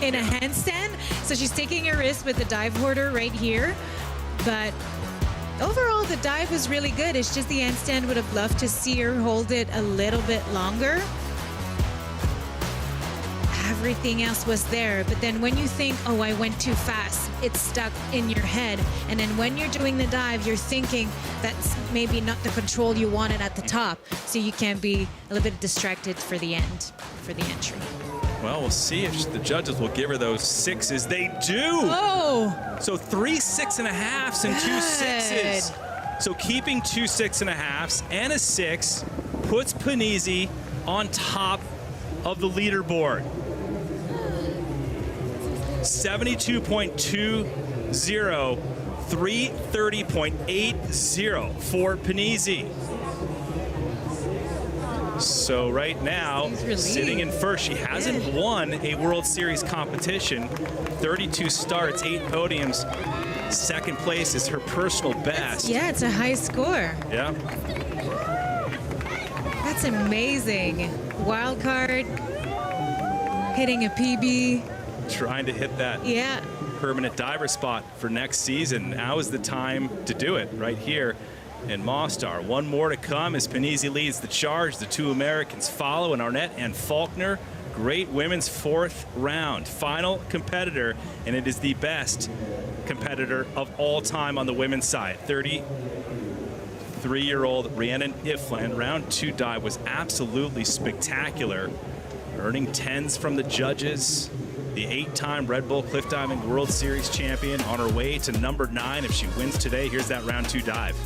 in a handstand. So she's taking a risk with the dive hoarder right here. But overall, the dive was really good. It's just the handstand would have loved to see her hold it a little bit longer. Everything else was there, but then when you think, oh, I went too fast, it's stuck in your head. And then when you're doing the dive, you're thinking that's maybe not the control you wanted at the top, so you can be a little bit distracted for the end, for the entry. Well, we'll see if the judges will give her those 6s. They do! Oh! So 3 6.5s and 2 6s. So keeping 2 6.5s and a 6 puts Panizzi on top of the leaderboard. 72.20, 330.80 for Panizzi. So right now, sitting in first, she hasn't won a World Series competition. 32 starts, 8 podiums. Second place is her personal best. Yeah, it's a high score. Yeah. That's amazing. Wild card, hitting a PB. Trying to hit that Yeah. permanent diver spot for next season. Now is the time to do it right here in Mostar. One more to come as Panizzi leads the charge. The two Americans follow, and Arnett and Faulkner. Great women's fourth round. Final competitor, and it is the best competitor of all time on the women's side. 33-year-old Rhiannon Ifland. Round 2 dive was absolutely spectacular, earning 10s from the judges. The 8-time Red Bull Cliff Diving World Series champion on her way to number 9 if she wins today. Here's that round 2 dive.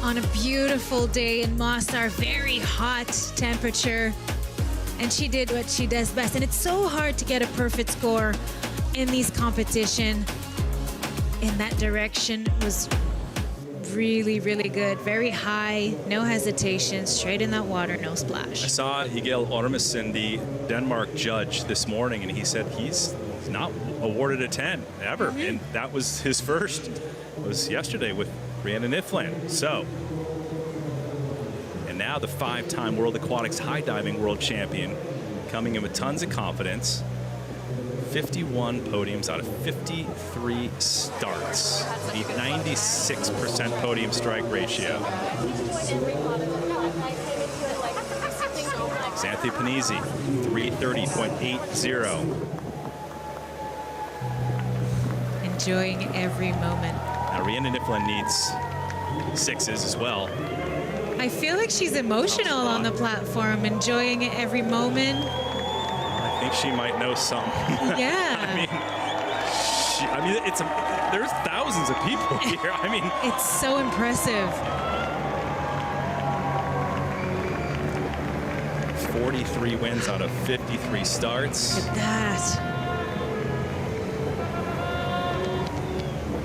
On a beautiful day in Mostar, very hot temperature, and she did what she does best. And it's so hard to get a perfect score in these competition. In that direction was really, really good. Very high, no hesitation, straight in that water, no splash. I saw Higel Ormesen, the Denmark judge, this morning, and he said he's not awarded a 10 ever. And that was his first, was yesterday with Rhiannon Ifland. So, and now the 5-time World Aquatics High Diving World Champion coming in with tons of confidence. 51 podiums out of 53 starts. A 96% podium strike ratio. Xanthi Panizzi, 330.80. Enjoying every moment. Now Rhiannon Ifland needs 6s as well. I feel like she's emotional on the platform, enjoying every moment. I think she might know something. Yeah. There's thousands of people here. It's so impressive. 43 wins out of 53 starts. Look at that.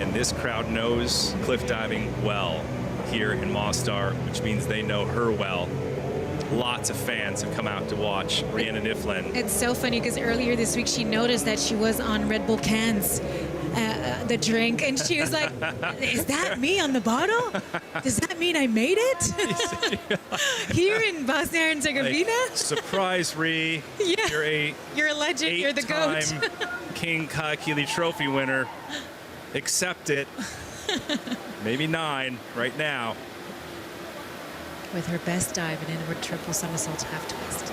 And this crowd knows cliff diving well here in Mostar, which means they know her well. Lots of fans have come out to watch Rhiannon Ifland. It's so funny because earlier this week she noticed that she was on Red Bull cans, the drink, and she was like, is that me on the bottle? Does that mean I made it? Here in Bosnia Herzegovina? Like, surprise, Rhi. Yeah. You're a legend. You're the goat. 8-time King Kakili Trophy winner. Accept it. Maybe 9 right now. With her best dive, an inward triple somersault half twist.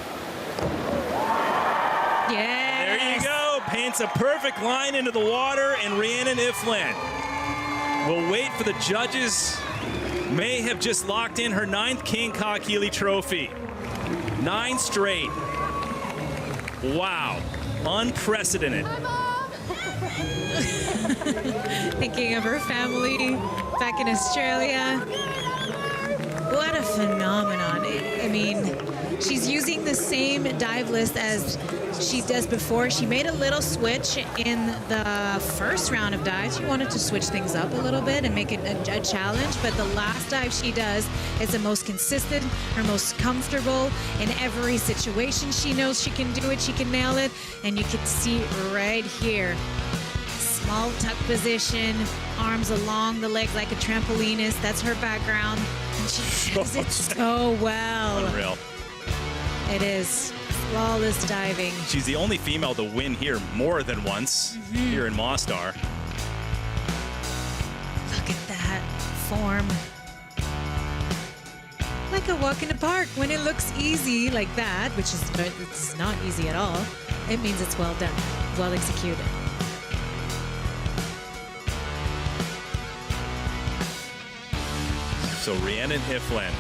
Yes. There you go. Paints a perfect line into the water, and Rhiannon Ifland will wait for the judges. May have just locked in her 9th King Kakili Trophy. 9 straight. Wow. Unprecedented. Thinking of her family back in Australia. What a phenomenon. I mean, she's using the same dive list as she does before. She made a little switch in the first round of dives. She wanted to switch things up a little bit and make it a challenge, but the last dive she does is the most consistent, her most comfortable in every situation. She knows she can do it, she can nail it, and you can see right here. Small tuck position, arms along the legs like a trampolinist. That's her background. And she does it so well. Unreal. It is flawless diving. She's the only female to win here more than once here in Mostar. Look at that form. Like a walk in the park. When it looks easy like that, which is it's not easy at all, it means it's well done, well executed. So Rhiannon Ifland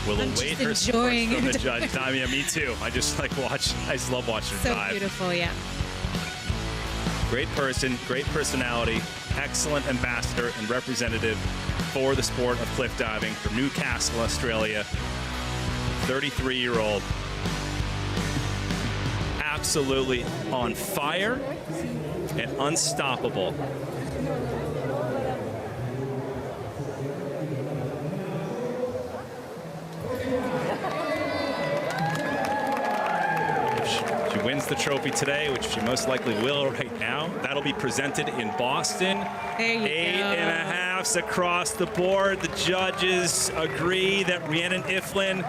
will await her scores from the judge. I mean, me too. I just love watching her dive. So beautiful, yeah. Great person, great personality, excellent ambassador and representative for the sport of cliff diving from Newcastle, Australia. 33-year-old. Absolutely on fire and unstoppable. She wins wins the trophy today, which she most likely will right now, that'll be presented in Boston. There you 8.5s across the board. The judges agree that Rhiannon Iflin,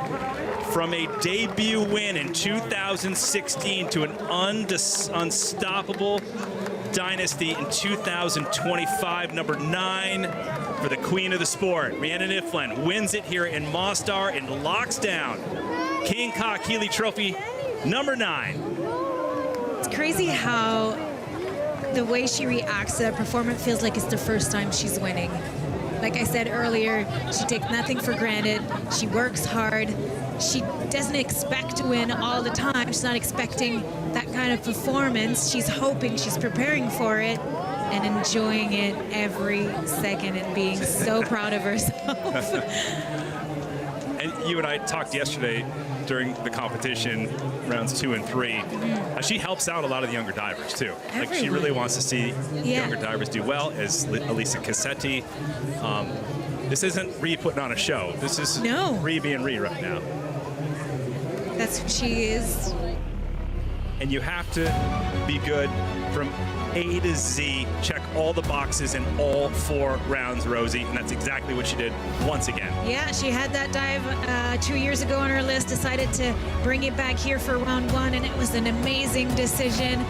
from a debut win in 2016 to an unstoppable dynasty in 2025, number 9 for the queen of the sport. Rhiannon Iflin wins it here in Mostar and locks down King Kahekili Trophy number 9. It's crazy how the way she reacts to that performance feels like it's the first time she's winning. Like I said earlier, she takes nothing for granted. She works hard. She doesn't expect to win all the time. She's not expecting that kind of performance. She's hoping, she's preparing for it and enjoying it every second and being so proud of herself. And you and I talked yesterday during the competition, rounds 2 and 3. She helps out a lot of the younger divers too. Like she really wants to see younger divers do well, as Elisa Cassetti. This isn't Rhi putting on a show. This is Rhi being Rhi right now. That's who she is. And you have to be good from A to Z, check all the boxes in all 4 rounds, Rosie, and that's exactly what she did once again. Yeah, she had that dive 2 years ago on her list, decided to bring it back here for round 1, and it was an amazing decision.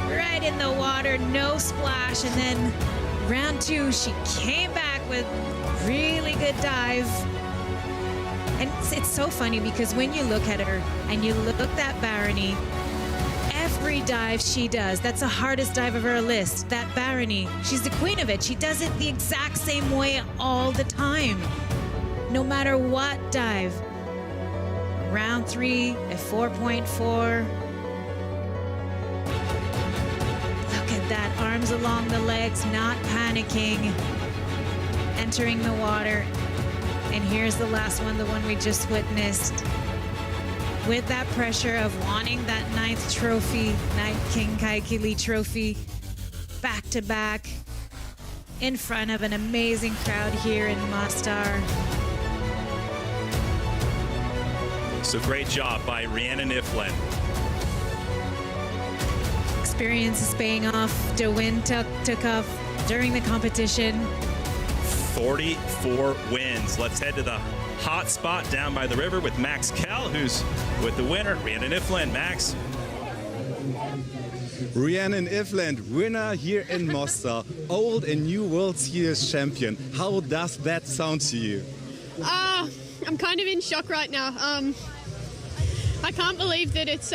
Right in the water, no splash, and then round 2, she came back with really good dive. And it's so funny because when you look at her and you look at Barony, every dive she does, that's the hardest dive of her list, that Barony. She's the queen of it. She does it the exact same way all the time, no matter what dive. Round 3 at 4.4. Look at that, arms along the legs, not panicking, entering the water. And here's the last one, the one we just witnessed. With that pressure of wanting that 9th trophy, 9th King Kahekili trophy, back to back, in front of an amazing crowd here in Mostar. So great job by Rhiannon Iflin. Experience is paying off. The win took off during the competition. 44 wins. Let's head to the hot spot down by the river with Max Kell, who's with the winner, Rhiannon Iflin. Max. Rhiannon Iflin, winner here in Mostar, old and new World Series champion. How does that sound to you? I'm kind of in shock right now. I can't believe that it's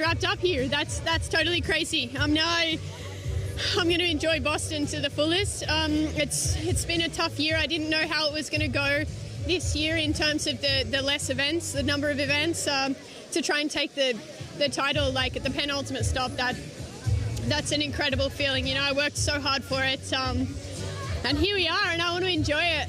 wrapped up here. That's totally crazy. I'm going to enjoy Boston to the fullest. It's been a tough year. I didn't know how it was going to go this year in terms of the less events, the number of events, to try and take the title like at the penultimate stop. That's an incredible feeling. You know, I worked so hard for it, and here we are, and I want to enjoy it.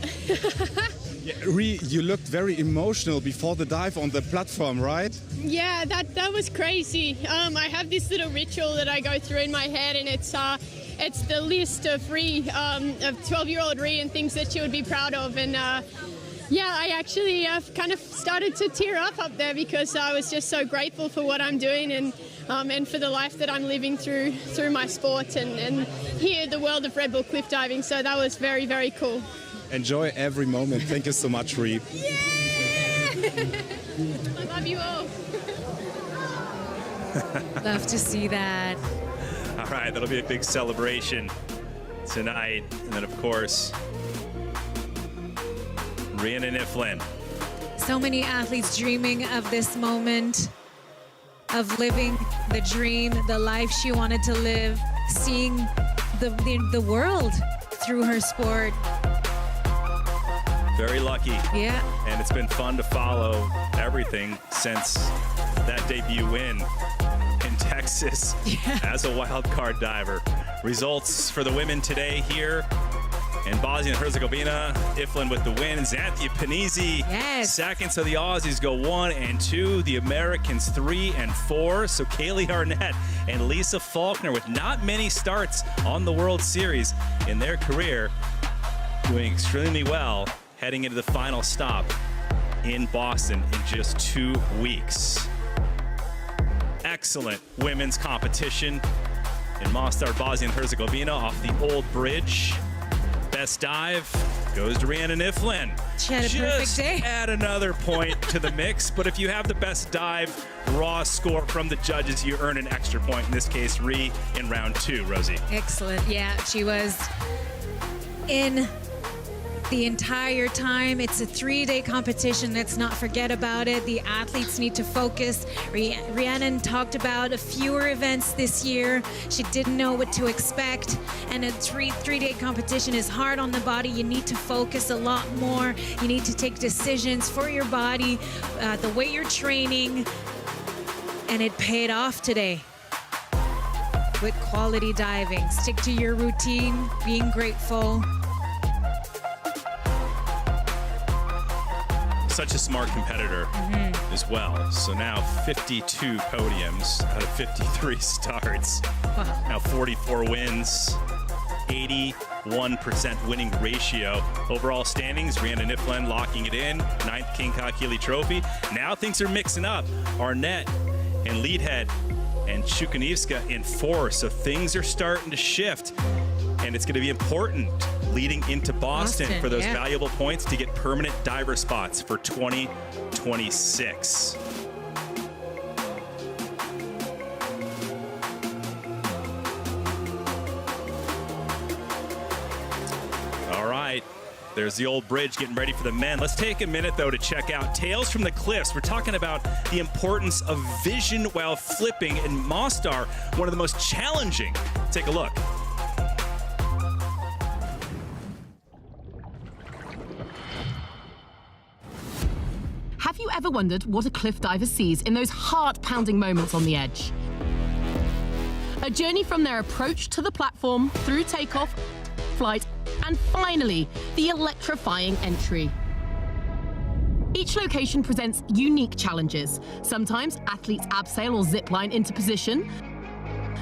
Rhi, you looked very emotional before the dive on the platform, right? Yeah, that was crazy. I have this little ritual that I go through in my head, and it's the list of Rhi, of 12-year-old Rhi and things that she would be proud of. And yeah, I actually kind of started to tear up there because I was just so grateful for what I'm doing and for the life that I'm living through my sport and here the world of Red Bull cliff diving. So that was very, very cool. Enjoy every moment. Thank you so much, Rhi. Yeah! I love you all. Love to see that. All right, that'll be a big celebration tonight. And then, of course, Rhiannon Iflin. So many athletes dreaming of this moment, of living the dream, the life she wanted to live, seeing the world through her sport. Very lucky. Yeah. And it's been fun to follow everything since that debut win in Texas as a wild card diver. Results for the women today here in Bosnia Herzegovina. Iflin with the win. Xanthia Panizzi second. So the Aussies go 1 and 2. The Americans 3 and 4. So Kaylee Arnett and Lisa Faulkner with not many starts on the World Series in their career, doing extremely well, heading into the final stop in Boston in just 2 weeks. excellent women's competition in Mostar, Bosnia Herzegovina, off the old bridge. Best dive goes to Rihanna Niflin. She had a perfect day. Add another point to the mix, but if you have the best dive raw score from the judges, you earn an extra point. In this case, Rhi in round 2, Rosie. Excellent. Yeah, she was in the entire time. It's a 3-day competition. Let's not forget about it. The athletes need to focus. Rhiannon talked about fewer events this year. She didn't know what to expect. And a three-day competition is hard on the body. You need to focus a lot more. You need to take decisions for your body, the way you're training. And it paid off today with quality diving. Stick to your routine, being grateful. Such a smart competitor as well. So now 52 podiums out of 53 starts. Wow. Now 44 wins, 81% winning ratio. Overall standings, Rihanna Niflin locking it in, 9th King Kakili Trophy. Now things are mixing up. Arnett and Leadhead and Chukanivska in 4. So things are starting to shift. And it's going to be important leading into Boston for those valuable points to get permanent diver spots for 2026. All right. There's the old bridge getting ready for the men. Let's take a minute, though, to check out Tales from the Cliffs. We're talking about the importance of vision while flipping in Mostar, one of the most challenging. Take a look. Have you ever wondered what a cliff diver sees in those heart-pounding moments on the edge? A journey from their approach to the platform, through takeoff, flight, and finally, the electrifying entry. Each location presents unique challenges. Sometimes athletes abseil or zipline into position.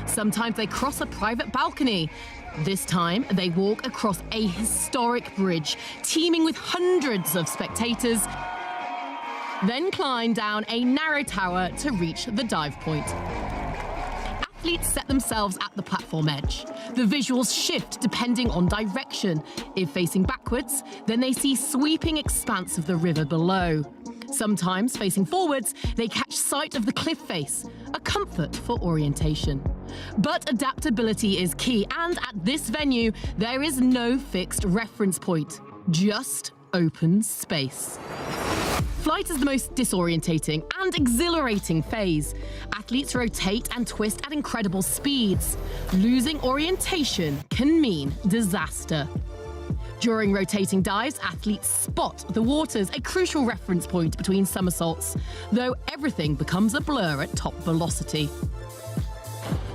Sometimes they cross a private balcony. This time, they walk across a historic bridge, teeming with hundreds of spectators, then climb down a narrow tower to reach the dive point. Athletes set themselves at the platform edge. The visuals shift depending on direction. If facing backwards, then they see sweeping expanse of the river below. Sometimes facing forwards, they catch sight of the cliff face, a comfort for orientation. But adaptability is key, and at this venue, there is no fixed reference point, just open space. Flight is the most disorientating and exhilarating phase. Athletes rotate and twist at incredible speeds. Losing orientation can mean disaster. During rotating dives, athletes spot the waters, a crucial reference point between somersaults, though everything becomes a blur at top velocity.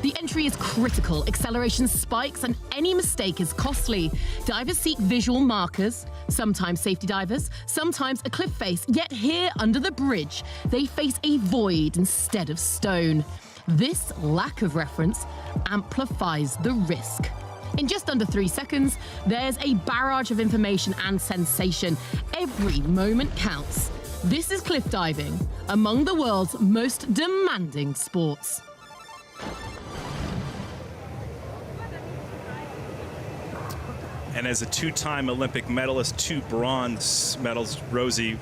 The entry is critical, acceleration spikes, and any mistake is costly. Divers seek visual markers, sometimes safety divers, sometimes a cliff face, yet here under the bridge, they face a void instead of stone. This lack of reference amplifies the risk. In just under 3 seconds, there's a barrage of information and sensation. Every moment counts. This is cliff diving, among the world's most demanding sports. And as a 2-time Olympic medalist, 2 bronze medals, Rosie,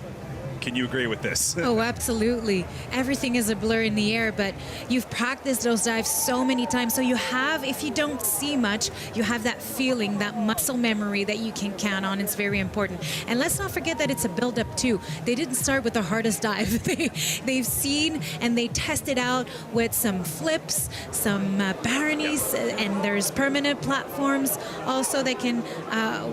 can you agree with this? Oh, absolutely. Everything is a blur in the air, but you've practiced those dives so many times. So you have, if you don't see much, you have that feeling, that muscle memory that you can count on. It's very important. And let's not forget that it's a build-up too. They didn't start with the hardest dive. They've seen and they tested out with some flips, some baronies, and there's permanent platforms also they can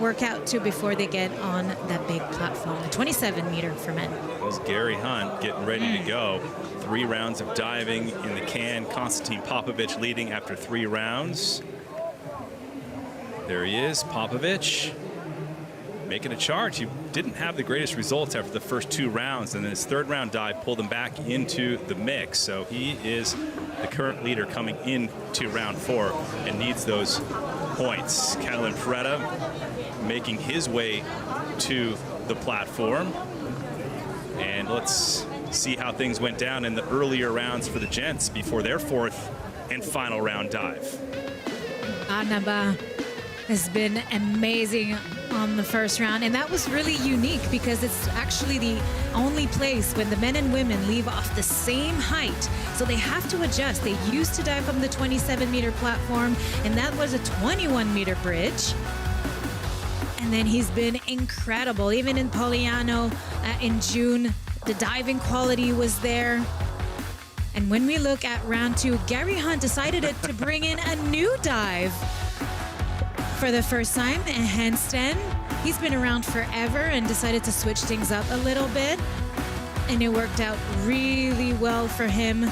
work out to before they get on that big platform, the 27-meter for men. There's Gary Hunt getting ready to go. 3 rounds of diving in the can. Konstantin Popovic leading after 3 rounds. There he is, Popovic, making a charge. He didn't have the greatest results after the first 2 rounds, and then his 3rd round dive pulled him back into the mix. So he is the current leader coming into round 4 and needs those points. Catalin Peretta making his way to the platform. And let's see how things went down in the earlier rounds for the gents before their fourth and final round dive. Anaba has been amazing on the first round, and that was really unique because it's actually the only place when the men and women leave off the same height, so they have to adjust. They used to dive from the 27-meter platform, and that was a 21-meter bridge. And then he's been incredible. Even in Poliano in June, the diving quality was there. And when we look at round 2, Gary Hunt decided to bring in a new dive for the first time, a handstand. He's been around forever and decided to switch things up a little bit. And it worked out really well for him.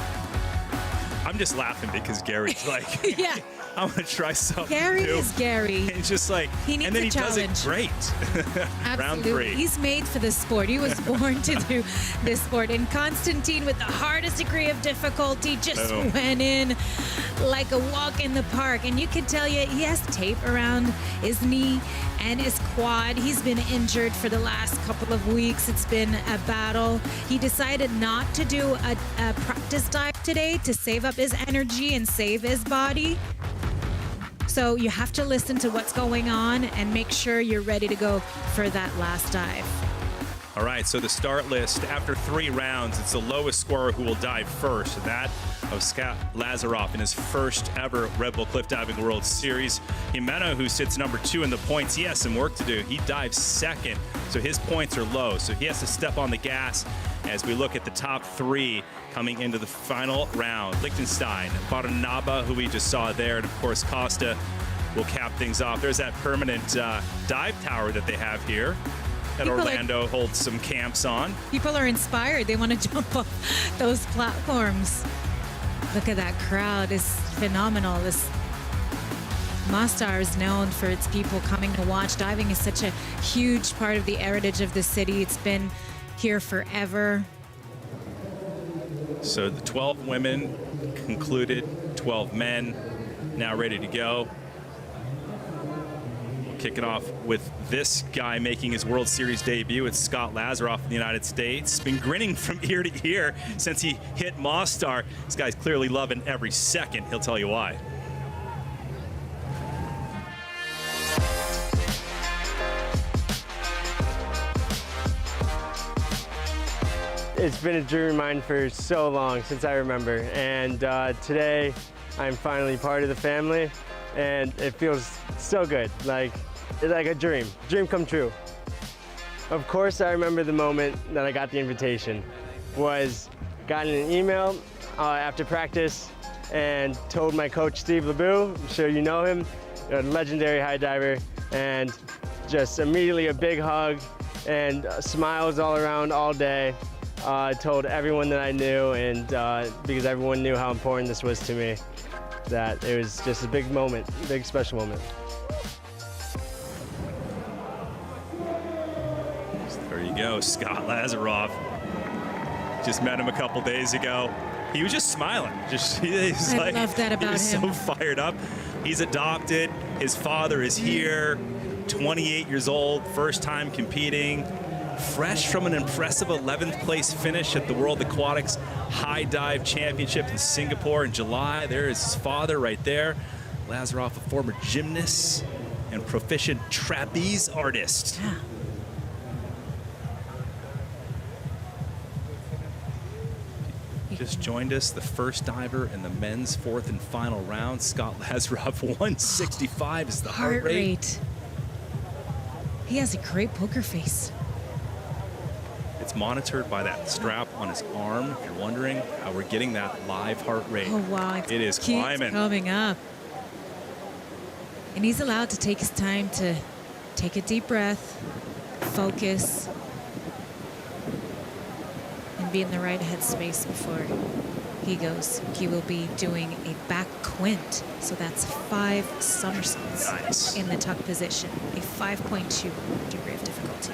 I'm just laughing because Gary's like, Yeah. I want to try something Gary new. is Gary. And just like, He needs and then a he challenge. does it great. Round Absolutely. 3. He's made for this sport. He was born to do this sport. And Constantine, with the hardest degree of difficulty, just Boom. went in like a walk in the park. And you can tell he has tape around his knee and his quad. He's been injured for the last couple of weeks. It's been a battle. He decided not to do a practice dive today to save up his energy and save his body. So you have to listen to what's going on and make sure you're ready to go for that last dive. All right, so the start list, after 3 rounds, it's the lowest scorer who will dive first. That of Scott Lazaroff in his first ever Red Bull Cliff Diving World Series. Jimeno, who sits number 2 in the points, he has some work to do. He dives second, so his points are low. So he has to step on the gas as we look at the top 3 coming into the final round. Liechtenstein, Barnaba, who we just saw there, and of course Costa will cap things off. There's that permanent dive tower that they have here that Orlando holds some camps on. People are inspired. They want to jump off those platforms. Look at that crowd. It's phenomenal. This Mostar is known for its people coming to watch. Diving is such a huge part of the heritage of the city. It's been here forever. So the 12 women concluded, 12 men now ready to go. We'll kick it off with this guy making his World Series debut. It's Scott Lazaroff in the United States. Been grinning from ear to ear since he hit Mostar. This guy's clearly loving every second. He'll tell you why. It's been a dream of mine for so long, since I remember, and today I'm finally part of the family, and it feels so good, it's like a dream come true. Of course, I remember the moment that I got the invitation. Got an email after practice and told my coach Steve LeBeau, I'm sure you know him, a legendary high diver, and just immediately a big hug and smiles all around all day. Told everyone that I knew, and because everyone knew how important this was to me, that it was just a big moment, big special moment. There you go, Scott Lazaroff. Just met him a couple days ago. He was just smiling. I love that about he was him. so fired up. He's adopted. His father is here, 28 years old, first time competing. Fresh from an impressive 11th place finish at the World Aquatics High Dive Championship in Singapore in July. There is his father right there. Lazaroff, a former gymnast and proficient trapeze artist. Yeah. Just joined us, the first diver in the men's 4th and final round. Scott Lazaroff, 165 is the heart rate. He has a great poker face. It's monitored by that strap on his arm. If you're wondering how we're getting that live heart rate. Oh, wow. It is Keeps climbing. coming up. And he's allowed to take his time to take a deep breath, focus, and be in the right headspace before he goes. He will be doing a back quint. So that's 5 somersaults Nice. in the tuck position, a 5.2 degree of difficulty.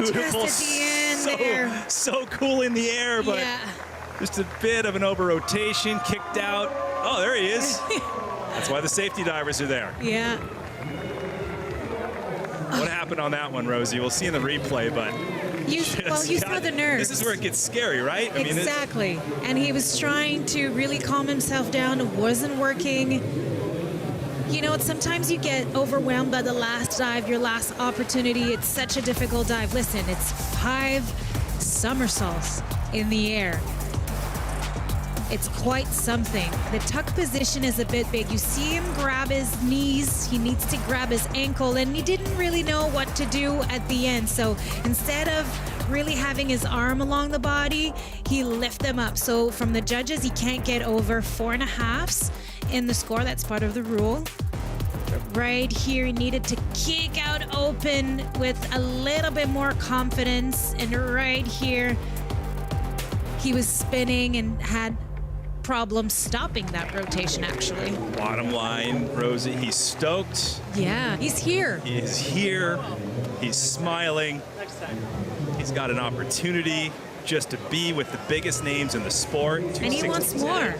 beautiful. Just at the end there. So cool in the air, but Yeah. just a bit of an over rotation, kicked out. Oh, there he is. That's why the safety divers are there. Yeah. What happened on that one, Rosie? We'll see in the replay, but You saw the nerves. This is where it gets scary, right? Exactly. And he was trying to really calm himself down. It wasn't working. You know, sometimes you get overwhelmed by the last dive, your last opportunity. It's such a difficult dive. Listen, it's 5 somersaults in the air. It's quite something. The tuck position is a bit big. You see him grab his knees. He needs to grab his ankle, and he didn't really know what to do at the end. So instead of really having his arm along the body, he lifted them up. So from the judges, he can't get over 4.5s in the score. That's part of the rule. Right here, he needed to kick out open with a little bit more confidence. And right here, he was spinning and had problems stopping that rotation, actually. Bottom line, Rosie, he's stoked. Yeah, he's here. He is here. He's smiling. He's got an opportunity just to be with the biggest names in the sport. And he wants more.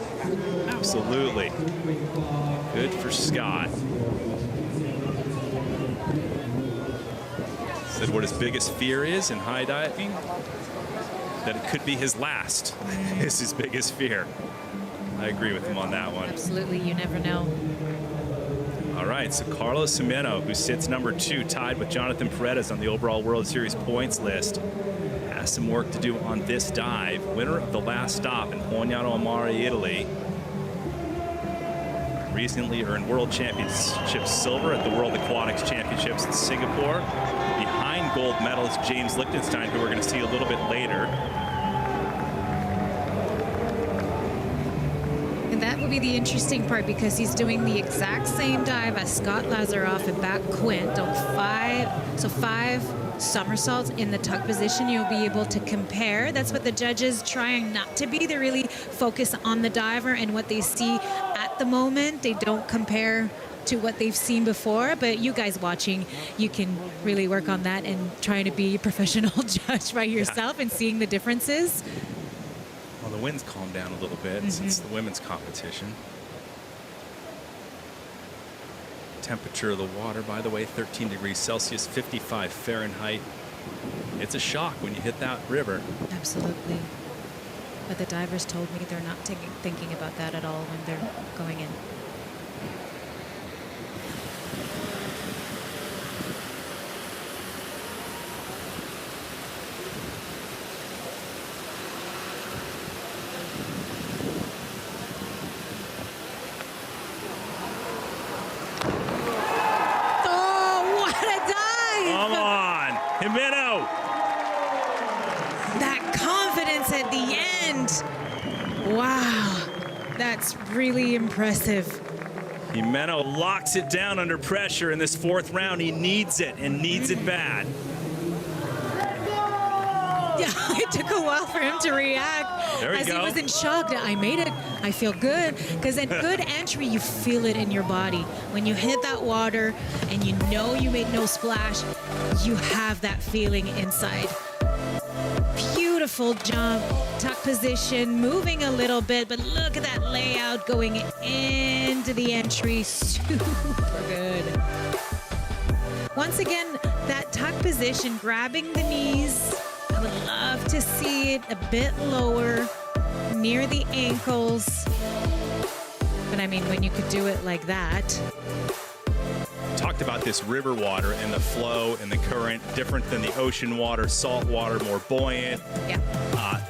Absolutely. Good for Scott. Said what his biggest fear is in high diving, that it could be his last is his biggest fear. I agree with him on that one. Absolutely, you never know. All right, so Carlos Jimeno, who sits number 2, tied with Jonathan Paredes on the overall World Series points list, has some work to do on this dive. Winner of the last stop in Pognano Amare, Italy. Recently earned World Championship silver at the World Aquatics Championships in Singapore. Behind gold medalist James Lichtenstein, who we're going to see a little bit later. That will be the interesting part because he's doing the exact same dive as Scott Lazaroff and back Quint. So 5 somersaults in the tuck position. You'll be able to compare. That's what the judges trying not to be. They really focus on the diver and what they see at the moment. They don't compare to what they've seen before, but you guys watching, you can really work on that and trying to be a professional judge by yourself and seeing the differences. Well, the wind's calmed down a little bit since the women's competition. Temperature of the water, by the way, 13 degrees Celsius, 55 Fahrenheit. It's a shock when you hit that river. Absolutely. But the divers told me they're not thinking about that at all when they're going in. Wow, that's really impressive. Jimeno locks it down under pressure in this 4th round. He needs it and needs it bad. Yeah, it took a while for him to react. There we go. He was in shock that I made it. I feel good. Because in good entry, you feel it in your body. When you hit that water and you know you made no splash, you have that feeling inside. Beautiful jump, tuck position, moving a little bit, but look at that layout going into the entry. Super good. Once again, that tuck position, grabbing the knees. I would love to see it a bit lower, near the ankles. But I mean, when you could do it like that. Talked about this river water and the flow and the current, different than the ocean water, salt water, more buoyant. Yeah.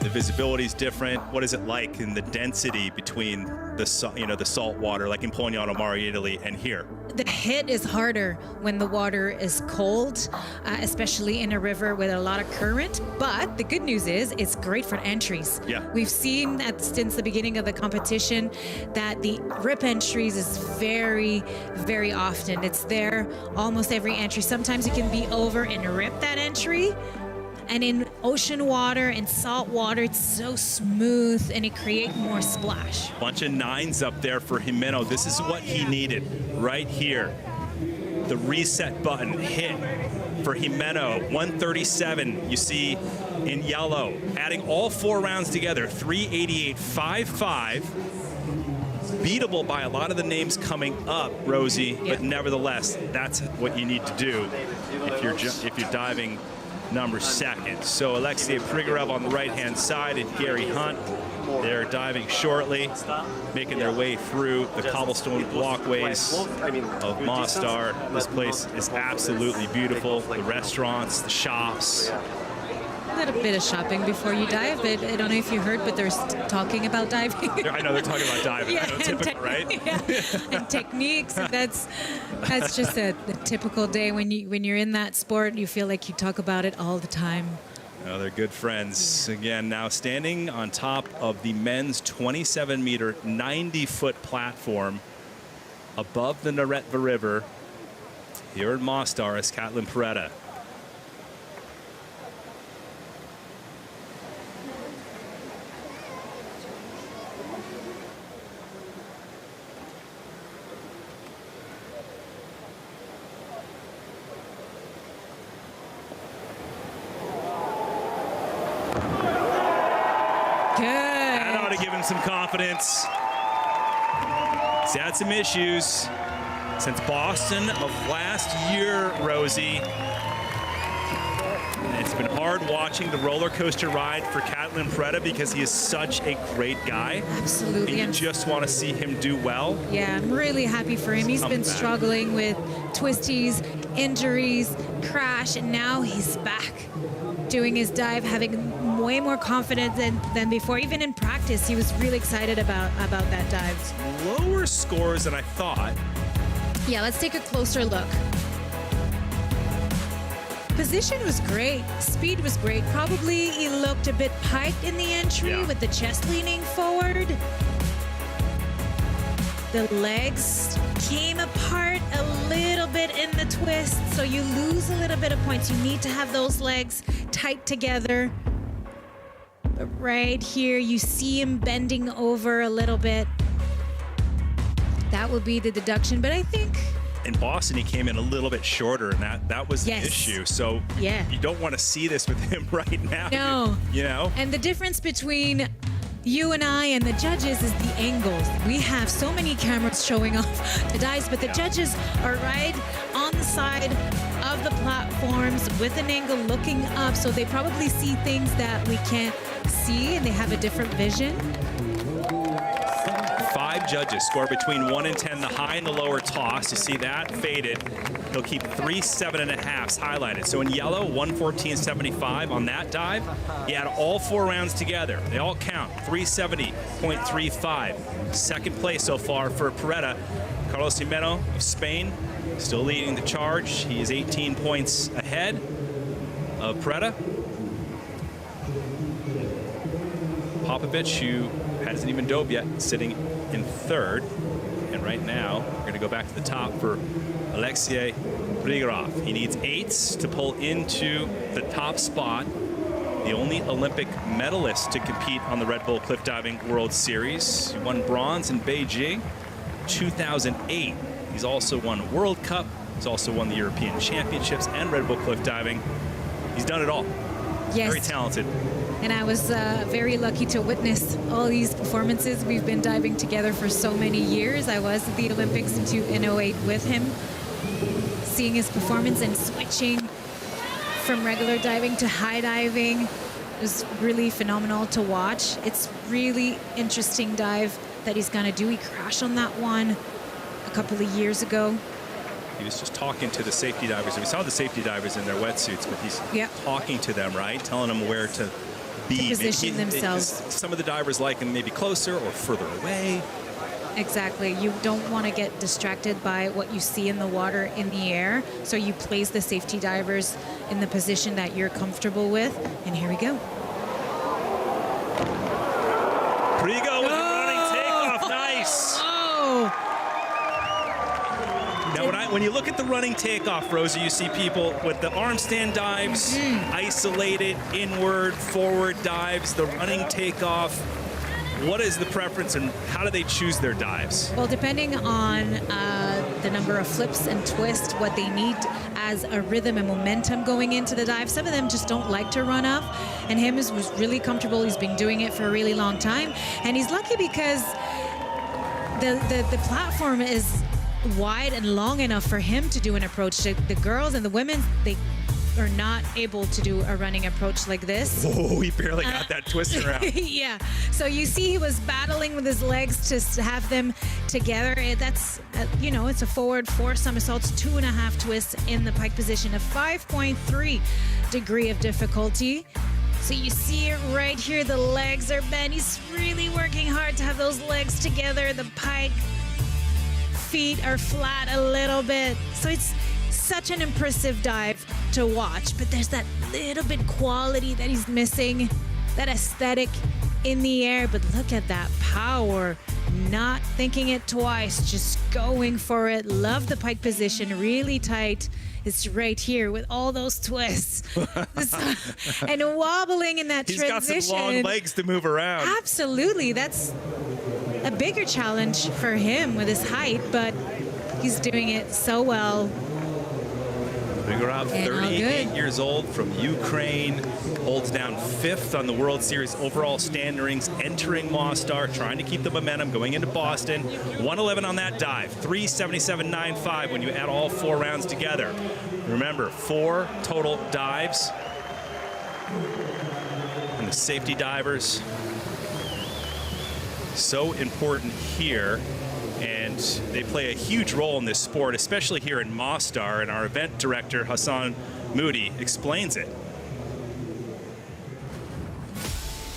The visibility is different. What is it like in the density between the salt water, like in Pognano Amare, Italy, and here? The hit is harder when the water is cold, especially in a river with a lot of current. But the good news is it's great for entries. Yeah. We've seen that since the beginning of the competition that the rip entries is very, very often. It's there almost every entry. Sometimes you can be over and rip that entry. And in ocean water and salt water, it's so smooth and it creates more splash. Bunch of 9s up there for Jimeno. This is what he needed right here. The reset button hit for Jimeno. 137 you see in yellow. Adding all 4 rounds together, 388.55. Beatable by a lot of the names coming up, Rosie, but nevertheless, that's what you need to do if you're diving number 2nd. So Alexei Prigorov on the right-hand side and Gary Hunt, they're diving shortly, making their way through the cobblestone walkways of Mostar. This place is absolutely beautiful. The restaurants, the shops. A little bit of shopping before you dive, but I don't know if you heard, but they're talking about diving. I know they're talking about diving. Yeah, I know, typical, right? Yeah, and techniques. That's just a typical day when you're in that sport. You feel like you talk about it all the time. Oh, they're good friends. Again, now standing on top of the men's 27-meter, 90-foot platform above the Neretva River here in Mostar is Catlin Peretta. That ought to give him some confidence. He's had some issues since Boston of last year, Rosie. And it's been hard watching the roller coaster ride for Catlin Peretta because he is such a great guy. Absolutely. And you just want to see him do well. Yeah, I'm really happy for him. He's been struggling with twisties, injuries, crash, and now he's back doing his dive, having way more confidence than before. Even in practice, he was really excited about that dive. Lower scores than I thought. Yeah, let's take a closer look. Position was great. Speed was great. Probably he looked a bit piked in the entry with the chest leaning forward. The legs came apart a little bit in the twist, so you lose a little bit of points. You need to have those legs tight together. But right here, you see him bending over a little bit. That would be the deduction, but I think in Boston, he came in a little bit shorter, and that was the issue. So you don't want to see this with him right now. No. You know? And the difference between you and I and the judges is the angles. We have so many cameras showing off the dives, but the judges are right on the side of the platforms with an angle looking up, so they probably see things that we can't see, and they have a different vision. 5 judges score between 1 and 10, the high and the lower toss. You see that faded. He'll keep 3 7.5s highlighted. So in yellow, 114.75 on that dive. He had all 4 rounds together. They all count, 370.35. Second place so far for Peretta. Carlos Jimeno of Spain still leading the charge. He is 18 points ahead of Peretta. Popovich, who hasn't even dove yet, sitting in 3rd. And right now, we're going to go back to the top for Alexei Prigorov. He needs 8s to pull into the top spot. The only Olympic medalist to compete on the Red Bull Cliff Diving World Series. He won bronze in Beijing 2008. He's also won World Cup. He's also won the European Championships and Red Bull Cliff Diving. He's done it all. Yes. Very talented. And I was very lucky to witness all these performances. We've been diving together for so many years. I was at the Olympics in 2008 with him, seeing his performance and switching from regular diving to high diving. It was really phenomenal to watch. It's really interesting dive that he's gonna do. He crashed on that one a couple of years ago. He was just talking to the safety divers. We saw the safety divers in their wetsuits, but he's talking to them, right? Telling them where to be. To position themselves. Some of the divers like him maybe closer or further away. Exactly. You don't want to get distracted by what you see in the water in the air. So you place the safety divers in the position that you're comfortable with. And here we go. Prigo with a running takeoff. Nice. Now, when you look at the running takeoff, Rosie, you see people with the arm stand dives, isolated, inward, forward dives, the running takeoff. what is the preference and how do they choose their dives? Well, depending on the number of flips and twists, what they need as a rhythm and momentum going into the dive. Some of them just don't like to run off, and him was really comfortable. He's been doing it for a really long time, and he's lucky because the platform is wide and long enough for him to do an approach. The girls and the women, they are not able to do a running approach like this. Oh, he barely got that twist around. Yeah. So you see he was battling with his legs to have them together. That's, it's a forward 4 somersaults, 2.5 twists in the pike position, a 5.3 degree of difficulty. So you see it right here. The legs are bent. He's really working hard to have those legs together. The pike feet are flat a little bit. So it's such an impressive dive to watch, but there's that little bit quality that he's missing, that aesthetic in the air. But look at that power, not thinking it twice, just going for it. Love the pike position, really tight. It's right here with all those twists and wobbling in that transition. He's got some long legs to move around. Absolutely, that's a bigger challenge for him with his height, but he's doing it so well. Grigorov, 38 years old, from Ukraine, holds down 5th on the World Series overall standings, entering Mostar, trying to keep the momentum going into Boston. 111 on that dive, 377.95 when you add all 4 rounds together. Remember, 4 total dives. And the safety divers, so important here. And they play a huge role in this sport, especially here in Mostar. And our event director, Hassan Moody, explains it.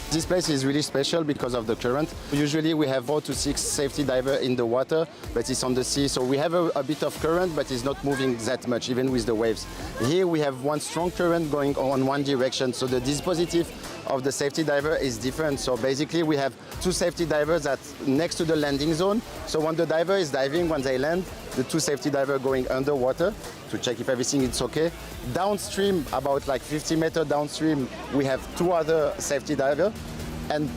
This place is really special because of the current. Usually we have 4 to 6 safety divers in the water, but it's on the sea, so we have a bit of current, but it's not moving that much, even with the waves. Here we have one strong current going on one direction, so the dispositive of the safety diver is different. So basically we have 2 safety divers that next to the landing zone. So when the diver is diving, when they land, the 2 safety divers going underwater to check if everything is okay. Downstream, about like 50 meters downstream, we have 2 other safety divers, and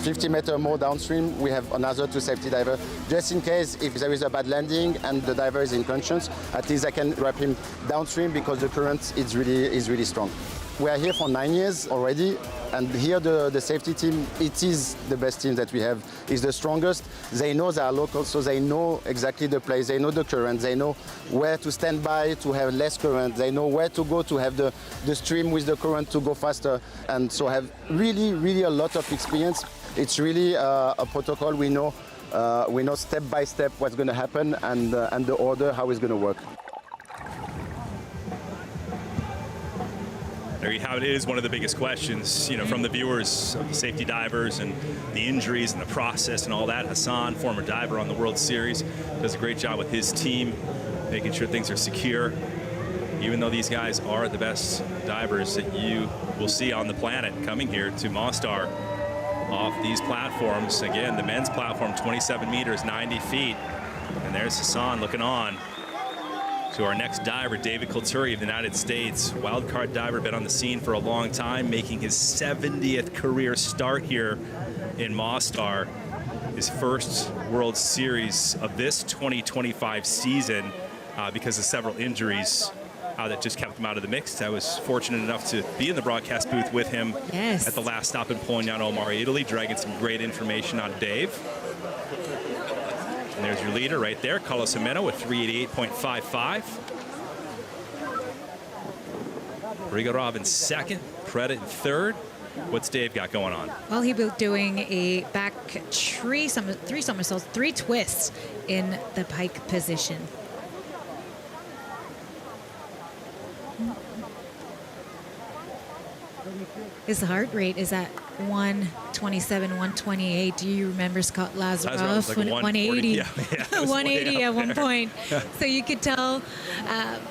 50 meters more downstream, we have another 2 safety divers, just in case if there is a bad landing and the diver is unconscious, at least I can wrap him downstream because the current is really strong. We are here for 9 years already, and here the safety team, it is the best team that we have. It's the strongest. They know they are local, so they know exactly the place. They know the current. They know where to stand by to have less current. They know where to go to have the stream with the current to go faster, and so have really a lot of experience. It's really a protocol. We know step by step what's going to happen and the order, how it's going to work. There you have it. It is one of the biggest questions, from the viewers of the safety divers and the injuries and the process and all that. Hassan, former diver on the World Series, does a great job with his team, making sure things are secure. Even though these guys are the best divers that you will see on the planet coming here to Mostar off these platforms. Again, the men's platform, 27 meters, 90 feet. And there's Hassan looking on to our next diver, David Kulturi of the United States. Wildcard diver, been on the scene for a long time, making his 70th career start here in Mostar. His first World Series of this 2025 season because of several injuries that just kept him out of the mix. I was fortunate enough to be in the broadcast booth with him at the last stop in Pognano, Mare, Italy, dragging some great information on Dave. And there's your leader right there, Carlos Jimeno with 388.55. Grigorov in second, Preda in third. What's Dave got going on? Well, he was doing a back three somersaults, 3 twists in the pike position. His heart rate is at 127, 128. Do you remember Scott Lazaroff? Like 180. Yeah, 180 at one point. So you could tell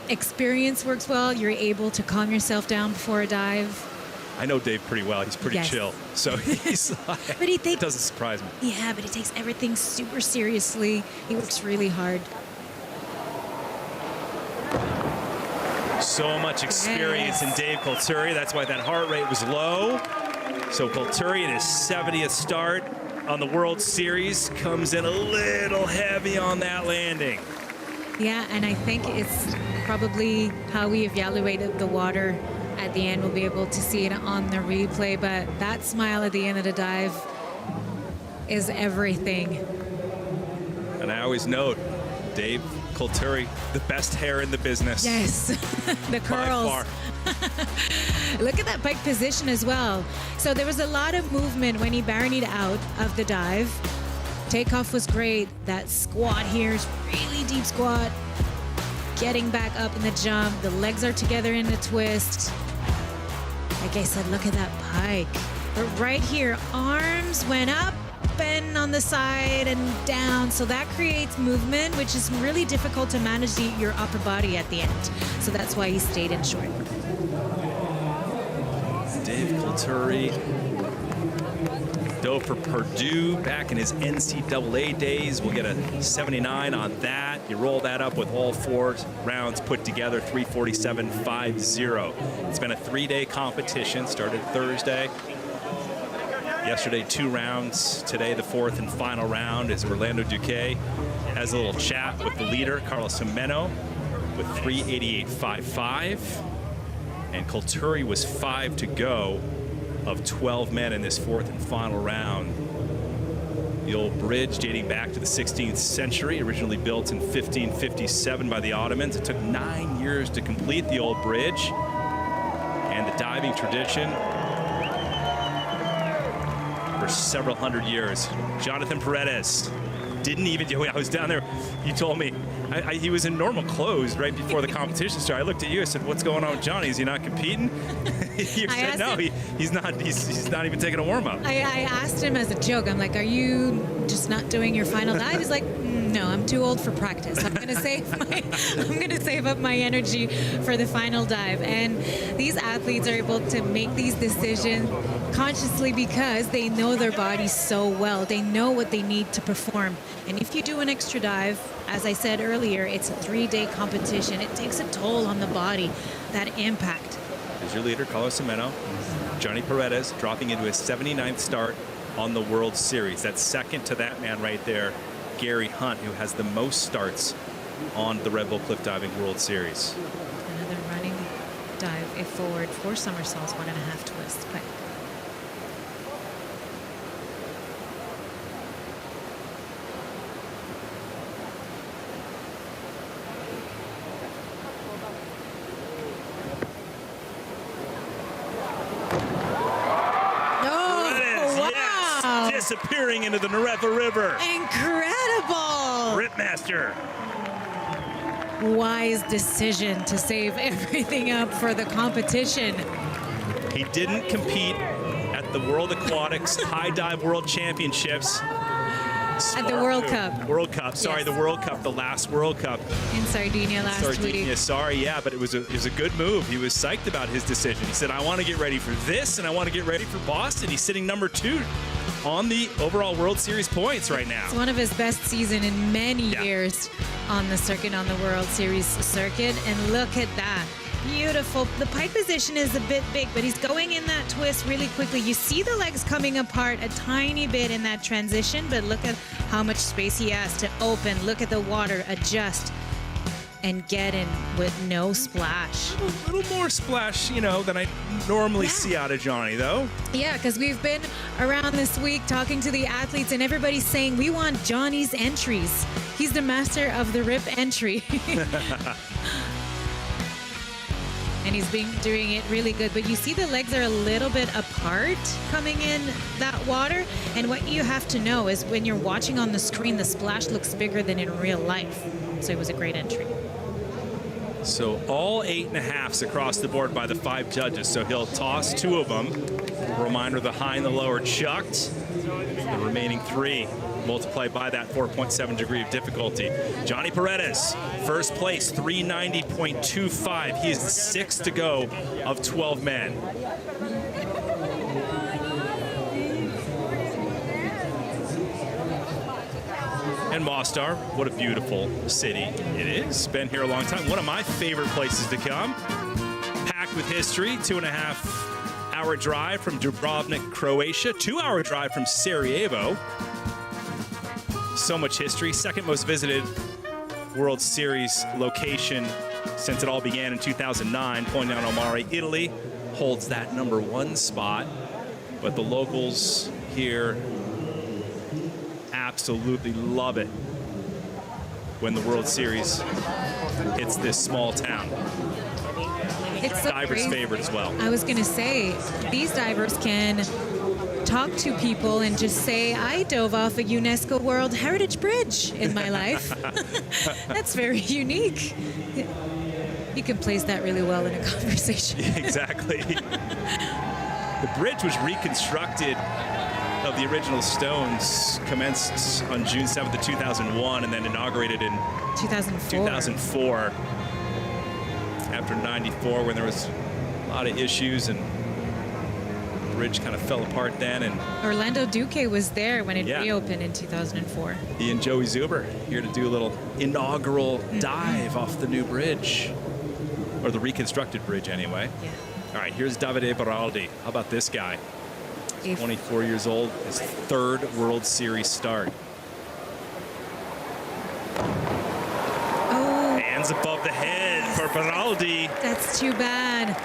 experience works well. You're able to calm yourself down before a dive. I know Dave pretty well. He's pretty chill. So he's like, but it doesn't surprise me. Yeah, but he takes everything super seriously. He works really hard. So much experience in Dave Kulturi. That's why that heart rate was low. So Kulturi in his 70th start, on the World Series comes in a little heavy on that landing. Yeah, and I think it's probably how we evaluated the water at the end. We'll be able to see it on the replay, but that smile at the end of the dive is everything. And I always note, Dave Kulturi, the best hair in the business. Yes, the curls. By far. Look at that pike position as well. So there was a lot of movement when he baronied out of the dive. Takeoff was great. That squat here is really deep squat. Getting back up in the jump. The legs are together in the twist. Like I said, look at that pike. But right here, arms went up and on the side and down. So that creates movement, which is really difficult to manage your upper body at the end. So that's why he stayed in short. Dave Kulturi dove for Purdue back in his NCAA days. We'll get a 79 on that. You roll that up with all 4 rounds put together, 347.50. It's been a 3-day competition, started Thursday. Yesterday, 2 rounds. Today, the 4th and final round is Orlando Duque has a little chat with the leader, Carlos Jimeno, with 388.55. And Kulturi was 5 to go of 12 men in this 4th and final round. The old bridge dating back to the 16th century, originally built in 1557 by the Ottomans. It took 9 years to complete the old bridge. And the diving tradition for several hundred years. Jonathan Paredes didn't even, I was down there, you told me, he was in normal clothes right before the competition started. I looked at you, I said, what's going on with Johnny? Is he not competing? You said, no, he's not even taking a warm-up. I asked him as a joke, I'm like, are you just not doing your final dive? He's like, no, I'm too old for practice. I'm gonna save up my energy for the final dive. And these athletes are able to make these decisions consciously because they know their bodies so well. They know what they need to perform. And if you do an extra dive, as I said earlier, it's a 3-day competition. It takes a toll on the body, that impact. There's your leader, Carlos Jimeno. Johnny Paredes dropping into his 79th start on the World Series. That's second to that man right there, Gary Hunt, who has the most starts on the Red Bull Cliff Diving World Series. Another running dive, a forward, 4 somersaults, 1.5 twists. Quick. Disappearing into the Neretva River. Incredible! Ripmaster. Wise decision to save everything up for the competition. He didn't compete at the World Aquatics High Dive World Championships. At the World Cup. World Cup, sorry, Yes. the World Cup, the last World Cup. In Sardinia last week. Sorry, yeah, but it was a good move. He was psyched about his decision. He said, I want to get ready for this, and I want to get ready for Boston. He's sitting number 2 on the overall World Series points right now. It's one of his best season in many years on the circuit, on the World Series circuit. And look at that. Beautiful. The pike position is a bit big, but he's going in that twist really quickly. You see the legs coming apart a tiny bit in that transition, but look at how much space he has to open. Look at the water, adjust, and get in with no splash. A little more splash, than I normally see out of Johnny, though. Yeah, because we've been around this week talking to the athletes, and everybody's saying, we want Johnny's entries. He's the master of the rip entry. And he's been doing it really good. But you see the legs are a little bit apart coming in that water. And what you have to know is when you're watching on the screen, the splash looks bigger than in real life. So it was a great entry. So all 8.5s across the board by the 5 judges. So he'll toss 2 of them. Reminder, the high and the low are chucked. The remaining 3 multiplied by that 4.7 degree of difficulty. Johnny Paredes, first place, 390.25. He is the 6th to go of 12 men. And Mostar, what a beautiful city it is. Been here a long time. One of my favorite places to come. Packed with history, 2.5 3-hour drive from Dubrovnik, Croatia. 2-hour drive from Sarajevo. So much history. Second most visited World Series location since it all began in 2009. Pognano al Mare, Italy, holds that #1 spot. But the locals here absolutely love it when the World Series hits this small town. It's so Divers' crazy. favorite as well. I was going to say, these divers can talk to people and just say, I dove off a UNESCO World Heritage Bridge in my life. That's very unique. You can place that really well in a conversation. Exactly. The bridge was reconstructed of the original stones, commenced on June 7th of 2001 and then inaugurated in 2004 after 94 when there was a lot of issues and the bridge kind of fell apart then. And Orlando Duque was there when it Yeah. reopened in 2004. he and Joey Zuber here to do a little inaugural dive off the new bridge, or the reconstructed bridge anyway. Yeah. All right, here's Davide Beraldi. How about this guy? If- 24 years old, his 3rd World Series start. Oh, Hands above the head for Beraldi. that's too bad.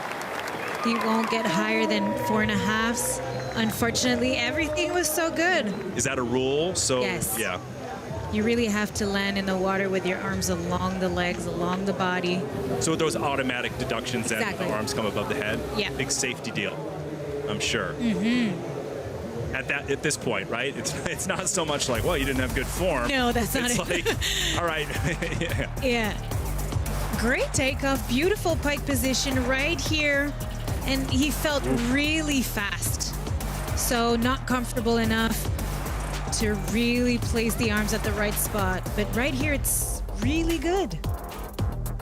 He won't get higher than 4.5s. Unfortunately, everything was so good. Is that a rule? So Yes. yeah. You really have to land in the water with your arms along the legs, along the body. So those automatic deductions and Exactly. the arms come above the head. Yeah. Big safety deal, I'm sure. Mm-hmm. At this point, right? It's not so much like, well, you didn't have good form. No, that's not It's it. like, all right. Yeah. Yeah. Great takeoff, beautiful pike position right here. And he felt really fast. So not comfortable enough to really place the arms at the right spot. But right here, it's really good.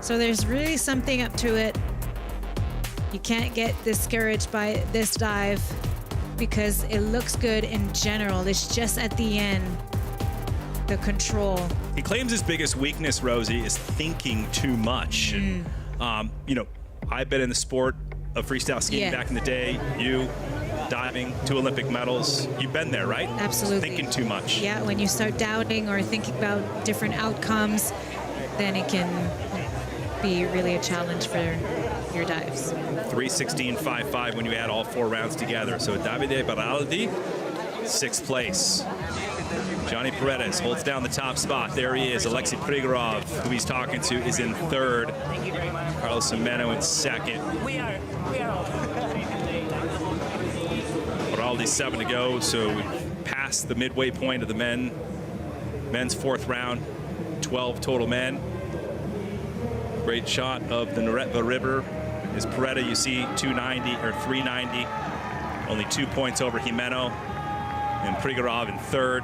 So there's really something up to it. You can't get discouraged by this dive because it looks good in general. It's just at the end, the control. He claims his biggest weakness, Rosie, is thinking too much. And, I've been in the sport of freestyle skiing Yeah. back in the day. You, diving, 2 Olympic medals. You've been there, right? Absolutely. Thinking too much. Yeah, when you start doubting or thinking about different outcomes, then it can be really a challenge for your dives. 3:16.55 when you add all 4 rounds together. So Davide Beraldi, 6th place. Johnny Paredes holds down the top spot. There he is. Alexei Prigorov, who he's talking to, is in 3rd. Carlos Jimeno in 2nd. Beraldi 7 to go, so we passed the midway point of the men's 4th round. 12 total men. Great shot of the Neretva River. Is Peretta, you see 290 or 390, only 2 points over Jimeno, and Prigorov in 3rd.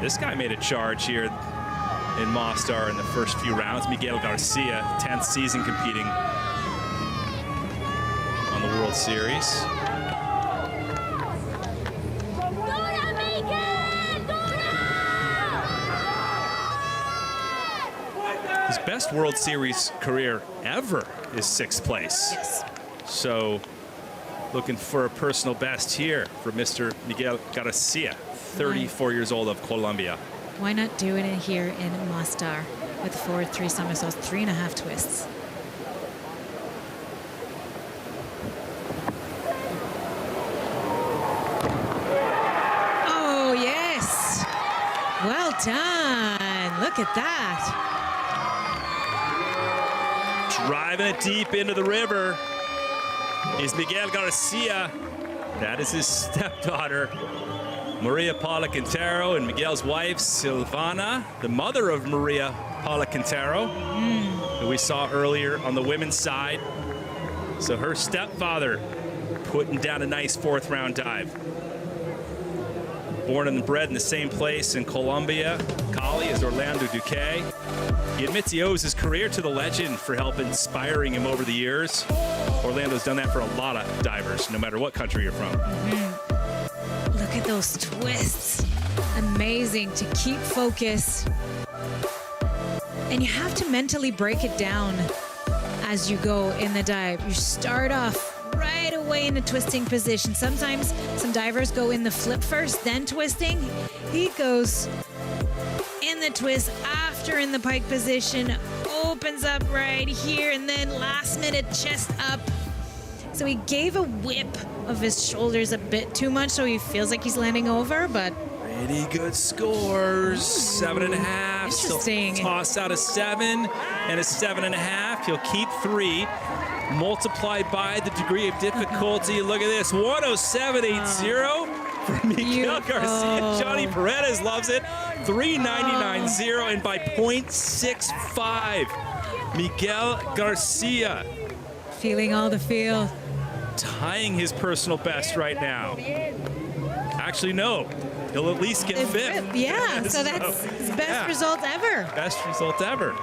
This guy made a charge here in Mostar in the first few rounds. Miguel Garcia, 10th season competing on the World Series. His best World Series career ever is 6th place. Yes. So looking for a personal best here for Mr. Miguel Garcia, 34 years old of Colombia. Why not do it in here in Mostar with forward 3 somersaults, 3.5 twists? Oh, yes. Well done. Look at that. Driving it deep into the river is Miguel Garcia. That is his stepdaughter, Maria Paula Quintero, and Miguel's wife, Silvana, the mother of Maria Paula Quintero, who we saw earlier on the women's side. So her stepfather putting down a nice 4th round dive. Born and bred in the same place in Colombia, Cali is Orlando Duque. He admits he owes his career to the legend for help inspiring him over the years. Orlando's done that for a lot of divers, no matter what country you're from. Look at those twists. Amazing to keep focus. And you have to mentally break it down as you go in the dive. You start off right away in a twisting position. Sometimes some divers go in the flip first, then twisting. He goes in the twist after in the pike position, opens up right here, and then last minute chest up. So he gave a whip of his shoulders a bit too much, so he feels like he's landing over, but pretty good scores. 7.5. Interesting. Still toss out a 7 and a 7.5. He'll keep 3. Multiplied by the degree of difficulty. Look at this. 107.80 for Miguel Garcia. Johnny Paredes loves it. 399.0, and by 0.65, Miguel Garcia feeling all the feel. Tying his personal best right now. Actually, no. He'll at least get 5th. Yeah, so that's his best result ever. Best result ever.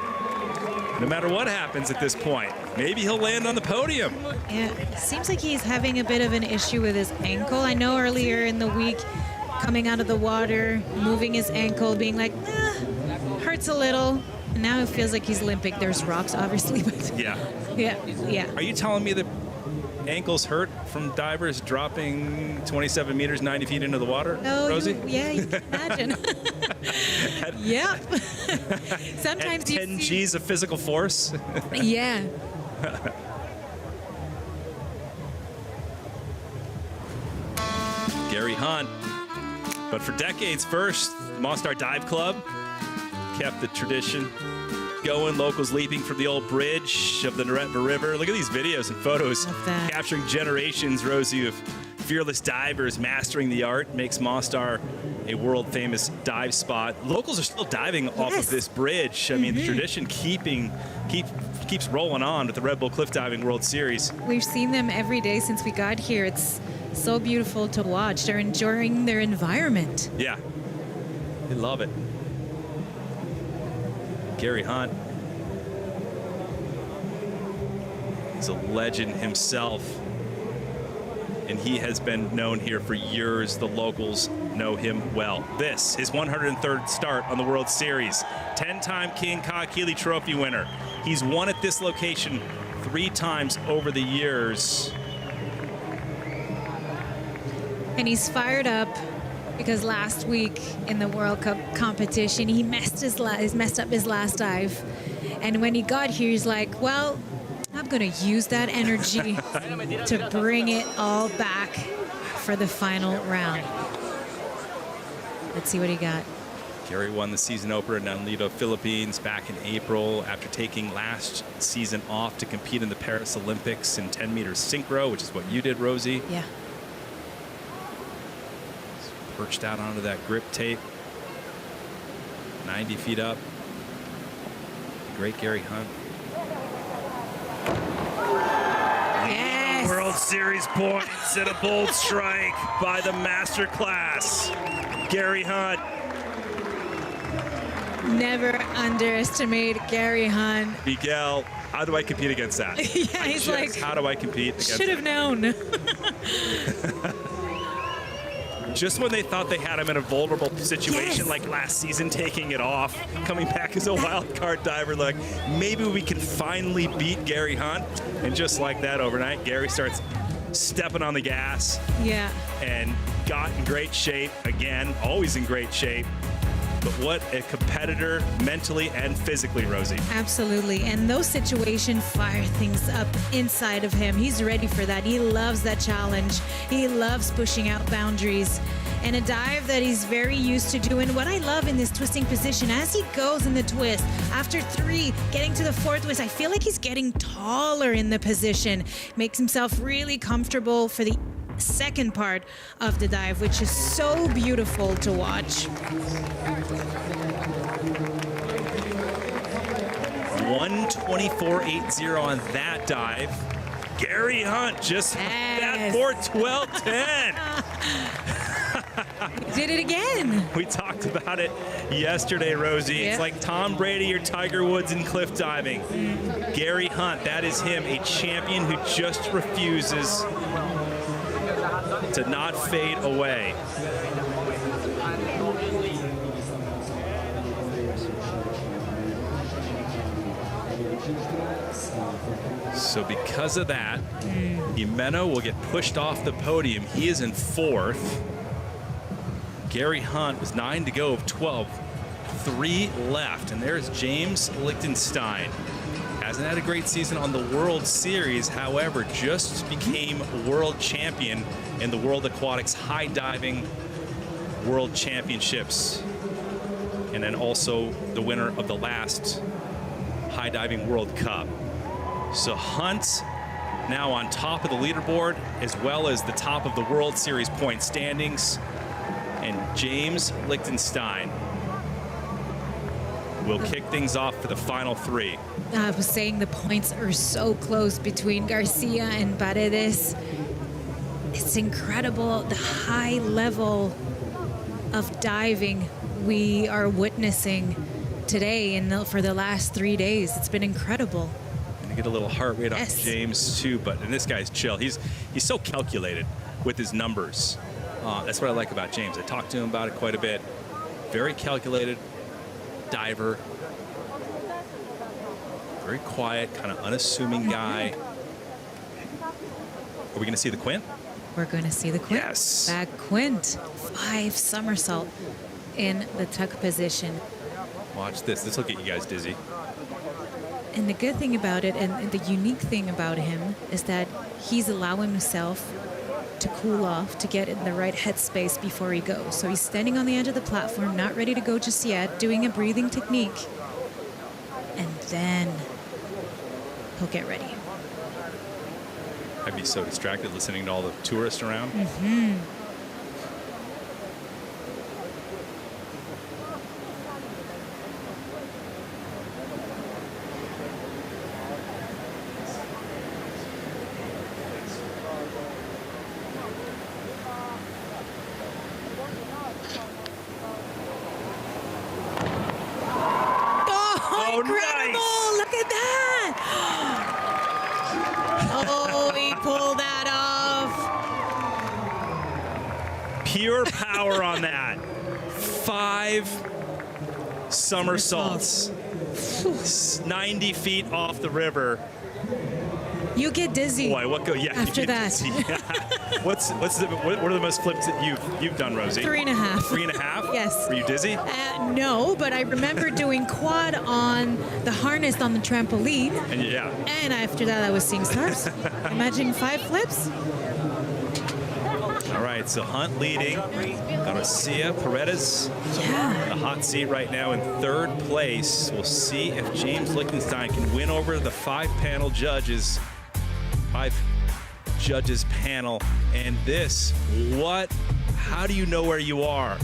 No matter what happens at this point. Maybe he'll land on the podium. Yeah, seems like he's having a bit of an issue with his ankle. I know earlier in the week, coming out of the water, moving his ankle, being like, hurts a little. And now it feels like he's limping. There's rocks, obviously, but yeah. Yeah. Are you telling me that ankles hurt from divers dropping 27 meters, 90 feet into the water, Rosie? Yeah, you can imagine. Yep. Sometimes at 10 G's of physical force. Yeah. Gary Hunt. But for decades first, Mostar Dive Club kept the tradition going. Locals leaping from the old bridge of the Neretva River. Look at these videos and photos capturing generations, Rosie, of fearless divers mastering the art. Makes Mostar a world-famous dive spot. Locals are still diving off of this bridge. I mean, the tradition keeps rolling on with the Red Bull Cliff Diving World Series. We've seen them every day since we got here. It's so beautiful to watch. They're enjoying their environment. Yeah, they love it. Gary Hunt. He's a legend himself. And he has been known here for years. The locals know him well. This, his 103rd start on the World Series. 10-time King Kahekili Trophy winner. He's won at this location 3 times over the years. And he's fired up because last week in the World Cup competition, he messed up his last dive. And when he got here, he's like, well, I'm going to use that energy to bring it all back for the final round. Let's see what he got. Gary won the season opener in Nanlito, Philippines back in April after taking last season off to compete in the Paris Olympics in 10 meters synchro, which is what you did, Rosie. Yeah. Perched out onto that grip tape. 90 feet up. Great Gary Hunt. Yes. World Series points and a bold strike by the master class, Gary Hunt. Never underestimate Gary Hunt. Miguel, how do I compete against that? Yeah, he's like, how do I compete against that? should have known. Just when they thought they had him in a vulnerable situation like last season, taking it off, coming back as a wild card diver, like maybe we can finally beat Gary Hunt. And just like that overnight, Gary starts stepping on the gas. Yeah. And got in great shape again, always in great shape. But what a competitor mentally and physically, Rosie. Absolutely. And those situations fire things up inside of him. He's ready for that. He loves that challenge. He loves pushing out boundaries. And a dive that he's very used to doing. What I love in this twisting position, as he goes in the twist, after 3, getting to the 4th twist, I feel like he's getting taller in the position. Makes himself really comfortable for the second part of the dive, which is so beautiful to watch. 124.80 on that dive. Gary Hunt just that for 12.10. Did it again. We talked about it yesterday, Rosie. It's like Tom Brady or Tiger Woods in cliff diving. Gary Hunt, that is him, a champion who just refuses to not fade away. So because of that, Jimeno will get pushed off the podium. He is in 4th. Gary Hunt was 9 to go of 12. 3 left. And there's James Lichtenstein. Hasn't had a great season on the World Series. However, just became world champion in the World Aquatics High Diving World Championships. And then also the winner of the last High Diving World Cup. So Hunt now on top of the leaderboard, as well as the top of the World Series point standings. And James Lichtenstein will kick things off for the final 3. I was saying the points are so close between Garcia and Paredes. It's incredible the high level of diving we are witnessing today and for the last 3 days. It's been incredible. Gonna get a little heart rate off James too, and this guy's chill. He's so calculated with his numbers. That's what I like about James. I talked to him about it quite a bit. Very calculated diver. Very quiet, kind of unassuming guy. Are we going to see the Quint? We're going to see the Quint. Yes. Back Quint. 5 somersault in the tuck position. Watch this. This will get you guys dizzy. And the good thing about it, and the unique thing about him, is that he's allowing himself to cool off, to get in the right headspace before he goes. So he's standing on the edge of the platform, not ready to go just yet, doing a breathing technique. And then he'll get ready. I'd be so distracted listening to all the tourists around. Incredible! Nice. Look at that! Oh, he pulled that off. Pure power on that. 5 somersaults. 90 feet off the river. You get dizzy. Boy, what go? Yeah, after you get that. dizzy. what are the most flips that you've done, Rosie? 3.5. 3.5? Yes. Were you dizzy? No, but I remember doing quad on the harness on the trampoline. And yeah. And after that, I was seeing stars. Imagine 5 flips. All right, so Hunt leading. Garcia, Paredes, Yeah. the hot seat right now in 3rd place. We'll see if James Lichtenstein can win over the 5 judges panel. And this, how do you know where you are?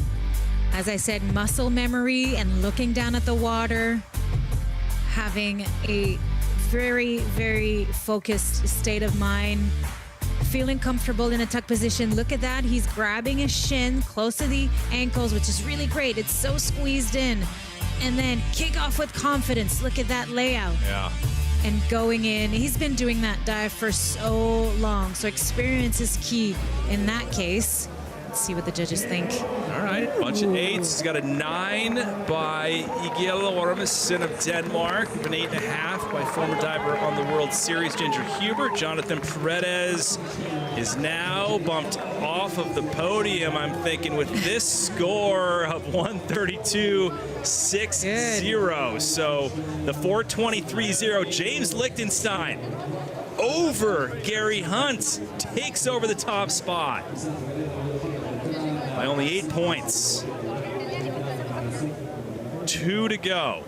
As I said, muscle memory and looking down at the water, having a very, very focused state of mind, feeling comfortable in a tuck position. Look at that. He's grabbing his shin close to the ankles, which is really great. It's so squeezed in. And then kick off with confidence. Look at that layout. Yeah. And going in. He's been doing that dive for so long. So experience is key in that case. Let's see what the judges think. All right, bunch of 8s. He's got a 9 by Egil Ormesen of Denmark, an 8.5 by former diver on the World Series, Ginger Huber. Jonathan Paredes is now bumped off of the podium, I'm thinking, with this score of 132.60. So the 423.0, James Lichtenstein over Gary Hunt, takes over the top spot by only 8 points. 2 to go.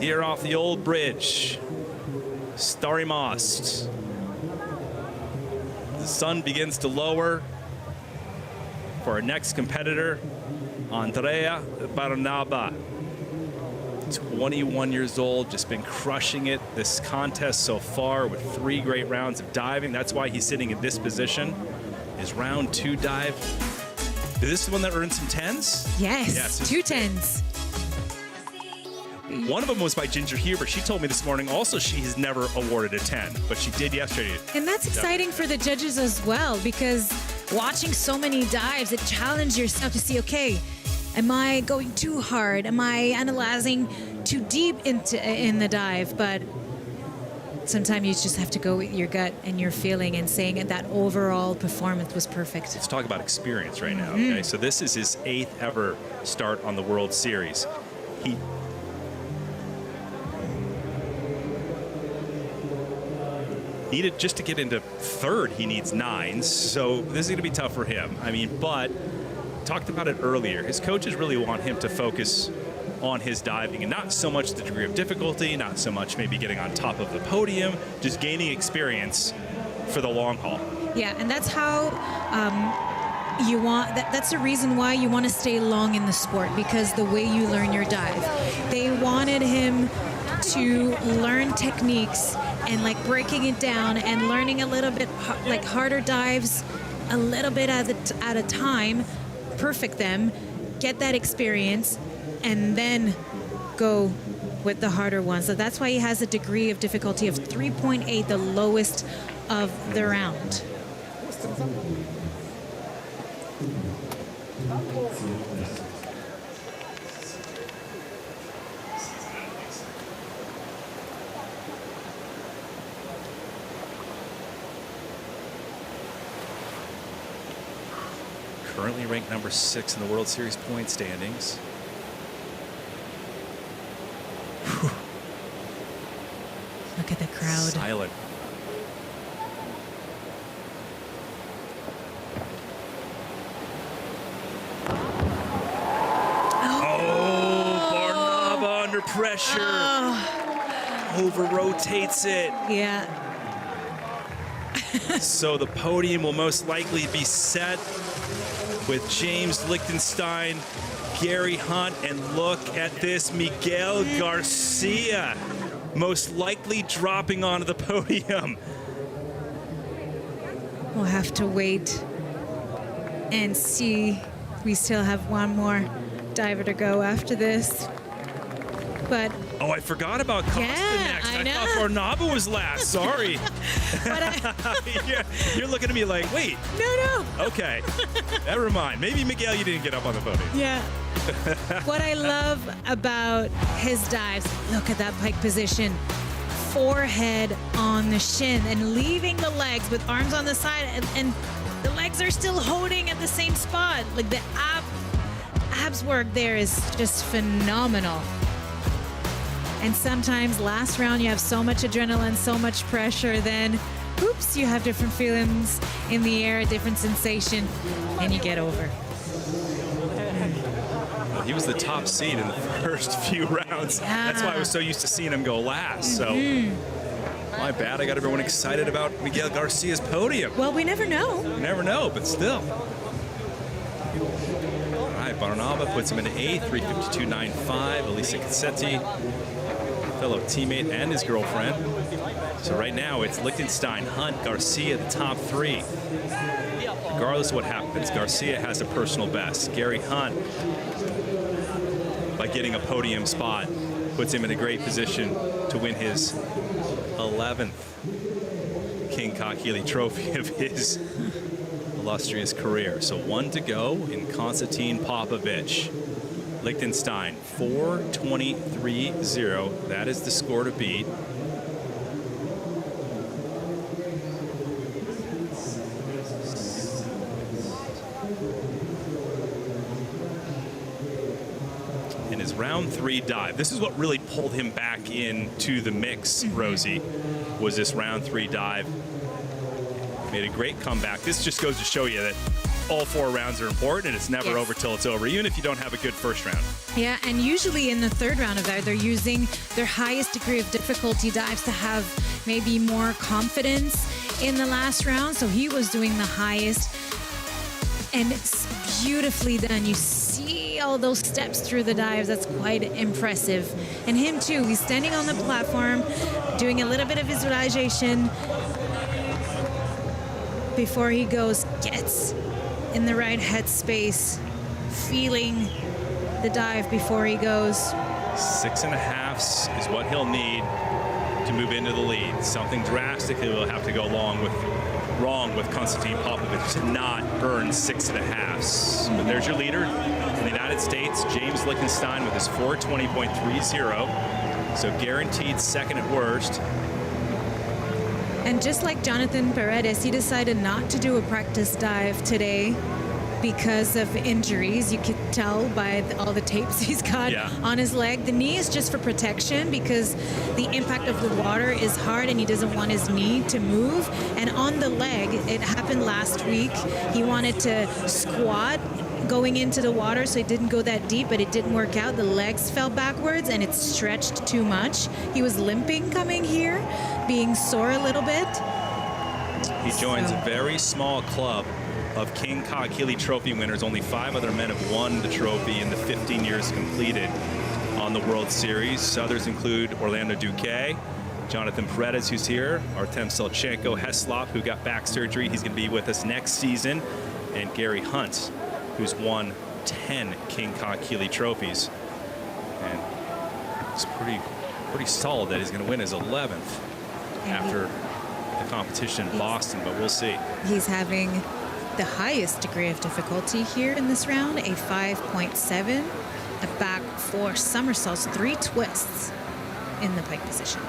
Here off the old bridge, Stari Most. The sun begins to lower for our next competitor, Andrea Barnaba. 21 years old, just been crushing it this contest so far with 3 great rounds of diving. That's why he's sitting in this position. His round 2 dive. Is this the one that earned some 10s? Yes, 2 10s. One of them was by Ginger Huber. She told me this morning also she has never awarded a 10, but she did yesterday. And that's exciting for the judges as well, because watching so many dives, it challenges yourself to see, okay, am I going too hard? Am I analyzing too deep in the dive? But sometimes you just have to go with your gut and your feeling and saying that overall performance was perfect. Let's talk about experience right now. Okay, so this is his 8th ever start on the World Series. He needed, just to get into 3rd, he needs 9, so this is going to be tough for him. I mean, but talked about it earlier. His coaches really want him to focus on his diving and not so much the degree of difficulty, not so much maybe getting on top of the podium, just gaining experience for the long haul. Yeah, and that's how you want, that's the reason why you want to stay long in the sport, because the way you learn your dive. They wanted him to learn techniques and like breaking it down and learning a little bit like harder dives a little bit at a time, perfect them, get that experience, and then go with the harder ones. So that's why he has a degree of difficulty of 3.8, the lowest of the round. Currently ranked number 6 in the World Series point standings. Whew. Look at the crowd. Silent. Oh, Barnaba under pressure. Over rotates it. Yeah. So the podium will most likely be set with James Lichtenstein, Gary Hunt, and look at this, Miguel Garcia most likely dropping onto the podium. We'll have to wait and see. We still have one more diver to go after this. But oh, I forgot about Costa next. I know. thought Barnaba was last. Sorry. You're looking at me like, wait. No. Okay. Never mind. Maybe Miguel, you didn't get up on the podium. Yeah. What I love about his dives, look at that pike position. Forehead on the shin and leaving the legs with arms on the side, and the legs are still holding at the same spot. Like the abs work there is just phenomenal. And sometimes last round you have so much adrenaline, so much pressure, then oops, you have different feelings in the air, a different sensation, and you get over. Well, he was the top seed in the first few rounds. Yeah. That's why I was so used to seeing him go last. So my bad. I got everyone excited about Miguel Garcia's podium. Well, we never know. You never know, but still. All right, Barnaba puts him in 8th, 352.95. Elisa Cassetti, fellow teammate and his girlfriend. So right now it's Lichtenstein, Hunt, Garcia, the top 3. Regardless of what happens, Garcia has a personal best. Gary Hunt, by getting a podium spot, puts him in a great position to win his 11th King Kakili trophy of his illustrious career. So 1 to go in Konstantin Popovich. Lichtenstein, 4:23.0. That is the score to beat. In his round 3 dive, this is what really pulled him back into the mix, Rosie, was this round 3 dive. Made a great comeback. This just goes to show you that all 4 rounds are important, and it's never over till it's over, even if you don't have a good first round. Yeah, and usually in the 3rd round of that, they're using their highest degree of difficulty dives to have maybe more confidence in the last round. So he was doing the highest, and it's beautifully done. You see all those steps through the dives. That's quite impressive. And him too, he's standing on the platform, doing a little bit of visualization before he goes, gets in the right headspace, feeling the dive before he goes. 6.5 is what he'll need to move into the lead. Something drastically will have to go wrong with Konstantin Popovich to not earn 6.5. But there's your leader in the United States, James Lichtenstein, with his 4:20.30. So guaranteed second at worst. And just like Jonathan Paredes, he decided not to do a practice dive today because of injuries. You could tell by all the tapes he's got on his leg. The knee is just for protection because the impact of the water is hard and he doesn't want his knee to move. And on the leg, it happened last week. He wanted to squat going into the water, so it didn't go that deep, but it didn't work out. The legs fell backwards and it stretched too much. He was limping coming here, being sore a little bit. He joins a very small club of King Kahekili Trophy winners. Only 5 other men have won the trophy in the 15 years completed on the World Series. Others include Orlando Duque, Jonathan Paredes, who's here, Artem Selchenko, Heslop, who got back surgery. He's going to be with us next season, and Gary Hunt, who's won 10 King Kahekili trophies. And it's pretty solid that he's going to win his 11th after the competition in Boston, but we'll see. He's having the highest degree of difficulty here in this round, a 5.7, a back 4 somersaults, 3 twists in the pike position.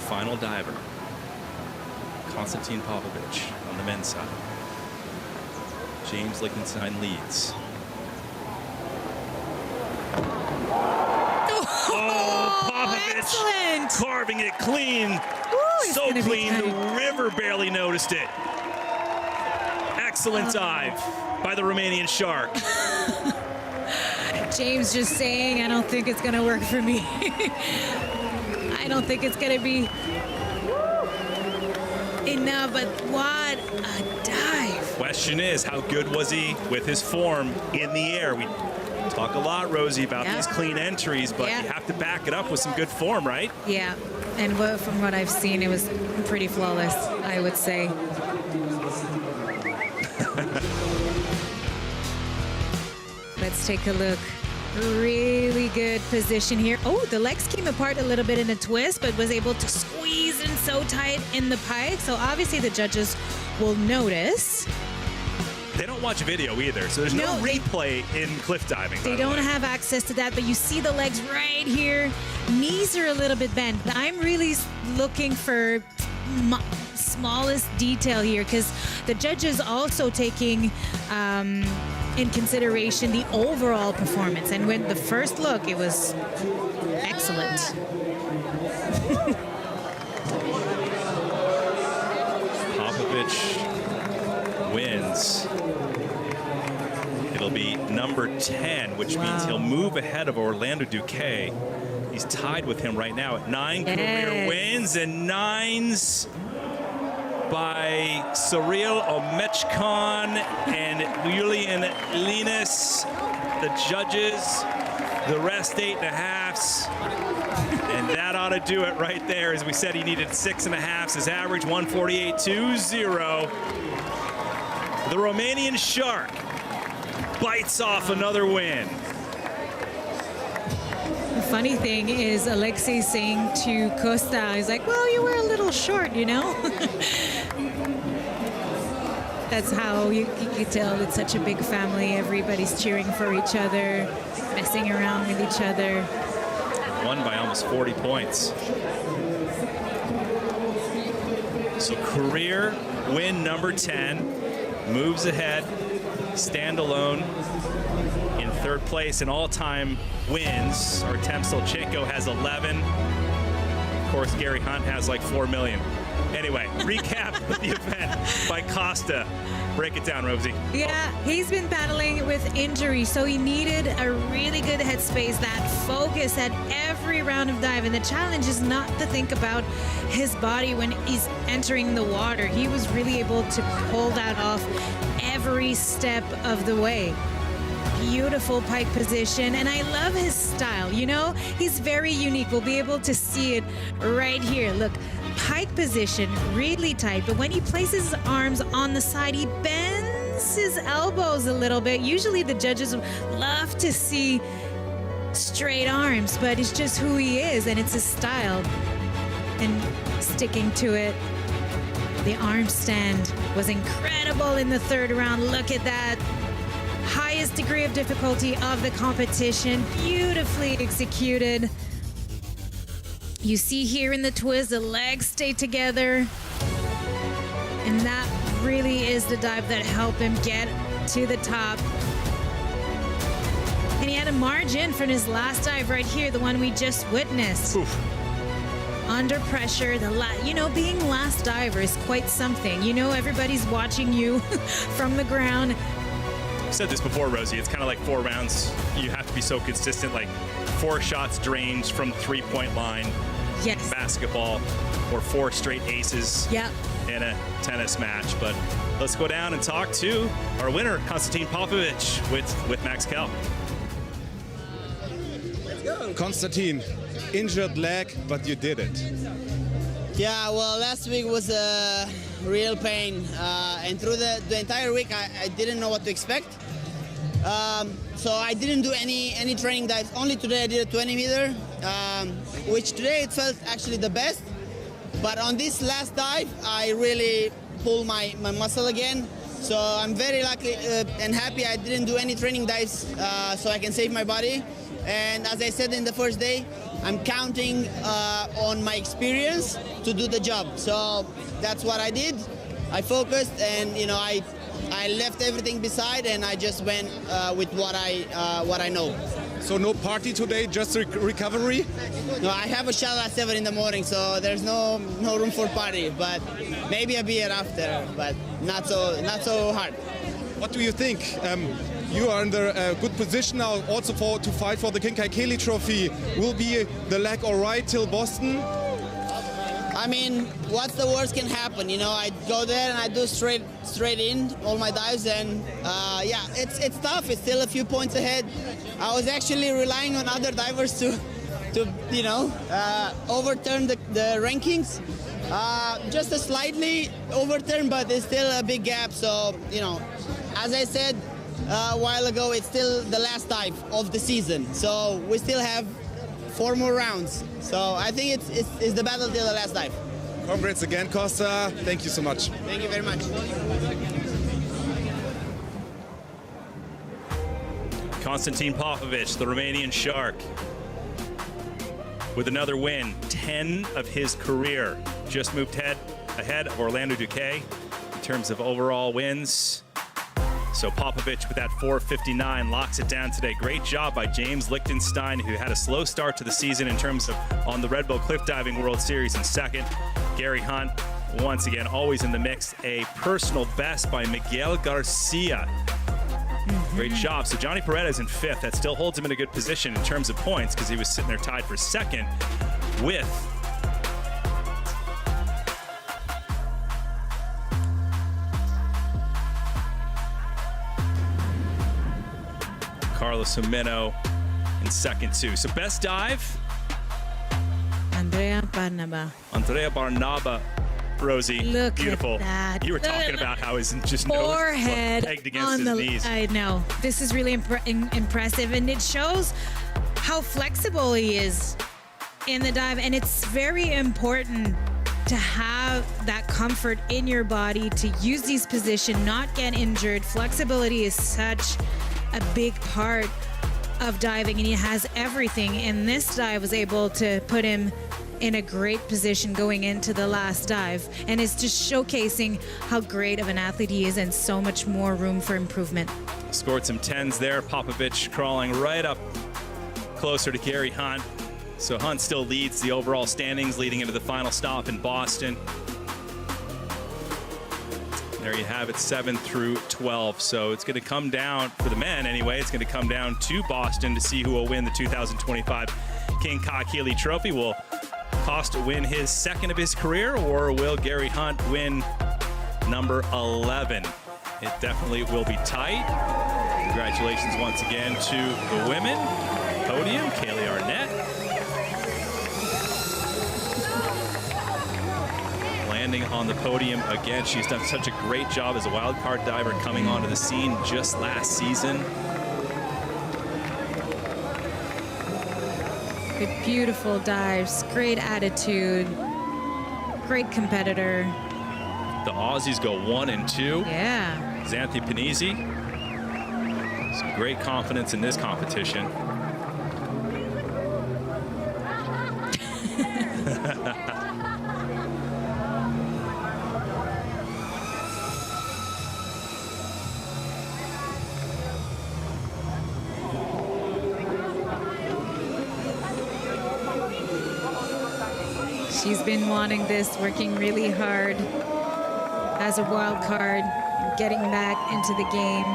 Final diver, Konstantin Popovich on the men's side. James Lichtenstein leads. Oh, Popovich excellent. Carving it clean. Ooh, so clean, the river barely noticed it. Excellent dive by the Romanian shark. James just saying, I don't think it's going to work for me. I don't think it's going to be enough, but what a dive. Question is, how good was he with his form in the air? We talk a lot, Rosie, about these clean entries, but you have to back it up with some good form, right? Yeah, and from what I've seen, it was pretty flawless, I would say. Let's take a look. Really good position here. Oh, the legs came apart a little bit in a twist, but was able to squeeze in so tight in the pike. So obviously the judges will notice. They don't watch video either, so there's no replay in cliff diving. They don't have access to that, but you see the legs right here. Knees are a little bit bent. I'm really looking for smallest detail here because the judges also taking in consideration the overall performance. And when the first look, it was excellent. Popovich wins. It'll be number 10, which means he'll move ahead of Orlando Duque. He's tied with him right now at 9 career wins, and 9s by Cyril Omechkon and Julian Linus. The judges, the rest 8.5s. And that ought to do it right there. As we said, he needed 6.5s. His average 148.20. The Romanian shark bites off another win. The funny thing is Alexei saying to Costa, he's like, well, you were a little short, you know? That's how you can tell it's such a big family. Everybody's cheering for each other, messing around with each other. Won by almost 40 points. So career win number 10, moves ahead, standalone in third place in all-time wins. Artem Selchenko has 11. Of course, Gary Hunt has like 4 million. Anyway, recap of the event by Costa. Break it down, Rosie. Yeah, he's been battling with injury, so he needed a really good headspace, that focus at every round of dive. And the challenge is not to think about his body when he's entering the water. He was really able to pull that off every step of the way. beautiful pike position, and I love his style. You know, he's very unique. We'll be able to see it right here. Look, pike position, really tight, but when he places his arms on the side, he bends his elbows a little bit. Usually the judges love to see straight arms, but it's just who he is, and it's his style. And sticking to it. The arm stand was incredible in the third round. Look at that. Highest degree of difficulty of the competition. Beautifully executed. You see here in the twist, the legs stay together. And that really is the dive that helped him get to the top. And he had a margin from his last dive right here, the one we just witnessed. Oof. Under pressure, being last diver is quite something. You know, everybody's watching you from the ground. I've said this before, Rosie. It's kind of like 4 rounds. You have to be so consistent, like 4 shots drained from 3-point line. Yes. Basketball, or 4 straight aces. Yep. In a tennis match. But let's go down and talk to our winner, Konstantin Popovic, with Max Kell. Konstantin, injured leg, but you did it. Yeah, well, last week was a real pain, and through the entire week, I didn't know what to expect. So I didn't do any training dives. Only today I did a 20 meter, which today it felt actually the best. But on this last dive, I really pulled my muscle again. So I'm very lucky and happy I didn't do any training dives, so I can save my body. And as I said in the first day, I'm counting on my experience to do the job. So that's what I did. I focused, and I left everything beside, and I just went with what I know. So no party today, just recovery? No, I have a shower at 7 in the morning, so there's no room for party. But maybe a beer after, but not so hard. What do you think? You are in a good position now also to fight for the King Kaikeli Trophy. Will be the leg all right till Boston? I mean, what's the worst can happen? I go there and I do straight in all my dives, and yeah, it's tough. It's still a few points ahead. I was actually relying on other divers to overturn the rankings. Just a slightly overturn, but it's still a big gap. So, as I said a while ago, it's still the last dive of the season. So we still have 4 more rounds. So I think it's the battle till the last dive. Congrats again, Costa. Thank you so much. Thank you very much. Konstantin Popovic, the Romanian Shark, with another win, 10 of his career. Just moved ahead of Orlando Duque in terms of overall wins. So Popovic with that 4:59 locks it down today. Great job by James Lichtenstein, who had a slow start to the season in terms of on the Red Bull Cliffdiving World Series in second. Gary Hunt, once again, always in the mix. A personal best by Miguel Garcia. Great job. So Johnny Paredes in 5th. That still holds him in a good position in terms of points because he was sitting there tied for 2nd with Carlos Jimeno in 2nd too. So best dive, Andrea Barnaba. Rosie. Look beautiful. at that. You were talking about how his just forehead nose pegged against on his the knees. I know. This is really impressive, and it shows how flexible he is in the dive, and it's very important to have that comfort in your body to use these positions, not get injured. Flexibility is such a big part of diving, and he has everything. And this dive was able to put him in a great position going into the last dive, and it's just showcasing how great of an athlete he is and so much more room for improvement. Scored some 10s there. Popovic crawling right up closer to Gary Hunt. So Hunt still leads the overall standings leading into the final stop in Boston. There you have it, 7 through 12. So it's going to come down, for the men anyway, it's going to come down to Boston to see who will win the 2025 King Kaikeli Trophy. Will Costa win his 2nd of his career, or will Gary Hunt win number 11? It definitely will be tight. Congratulations once again to the women. Podium, Kaylee Arnett. Landing on the podium again. She's done such a great job as a wild card diver coming onto the scene just last season. Good, beautiful dives, great attitude, great competitor. The Aussies go 1 and 2. Yeah. Xanthi Panizzi. Some great confidence in this competition. She's been wanting this, working really hard as a wild card, getting back into the game.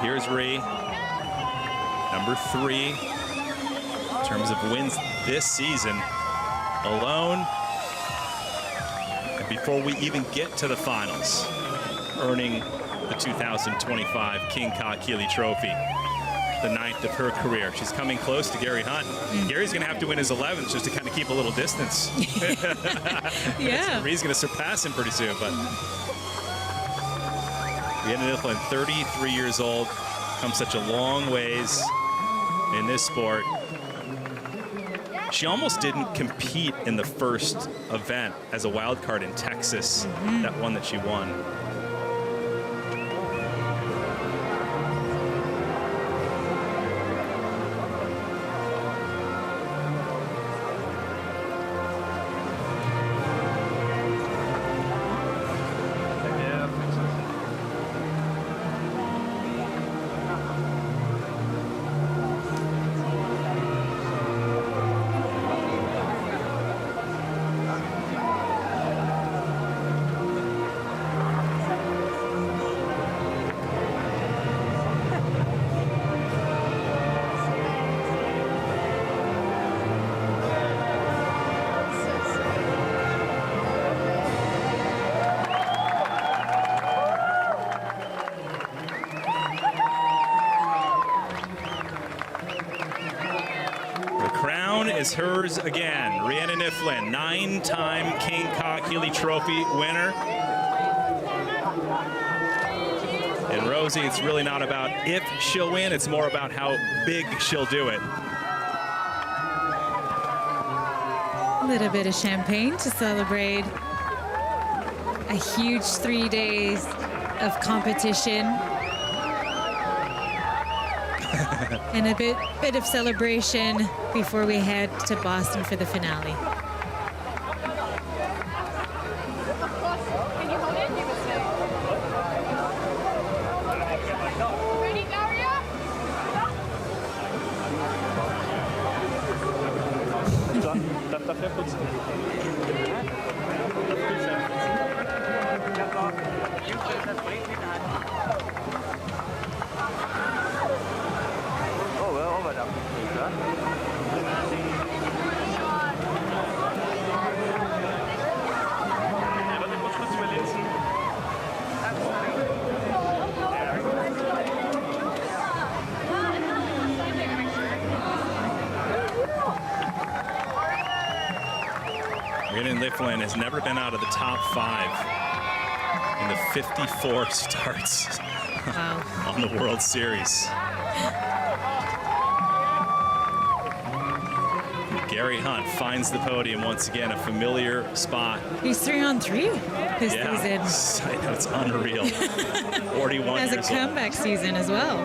Here's Rhee, number 3 in terms of wins this season alone. And before we even get to the finals, earning the 2025 King Ka Keeley Trophy, the 9th of her career. She's coming close to Gary Hunt. Gary's going to have to win his 11th just to kind of keep a little distance. Yeah. Rhee's going to surpass him pretty soon, but Rhiannon Niflin, 33 years old, come such a long ways in this sport. She almost didn't compete in the first event as a wild card in Texas, that one that she won. Is hers again. Rhiannon Niflin, 9-time King Ka Keeley Trophy winner. And Rosie, it's really not about if she'll win, it's more about how big she'll do it. A little bit of champagne to celebrate a huge 3 days of competition. And a bit of celebration before we head to Boston for the finale. Rhiannon Niflin has never been out of the top 5 in the 54 starts on the World Series. Gary Hunt finds the podium once again, a familiar spot. He's 3-on-3 this season. I know, it's unreal. 41 Has years a comeback season as well.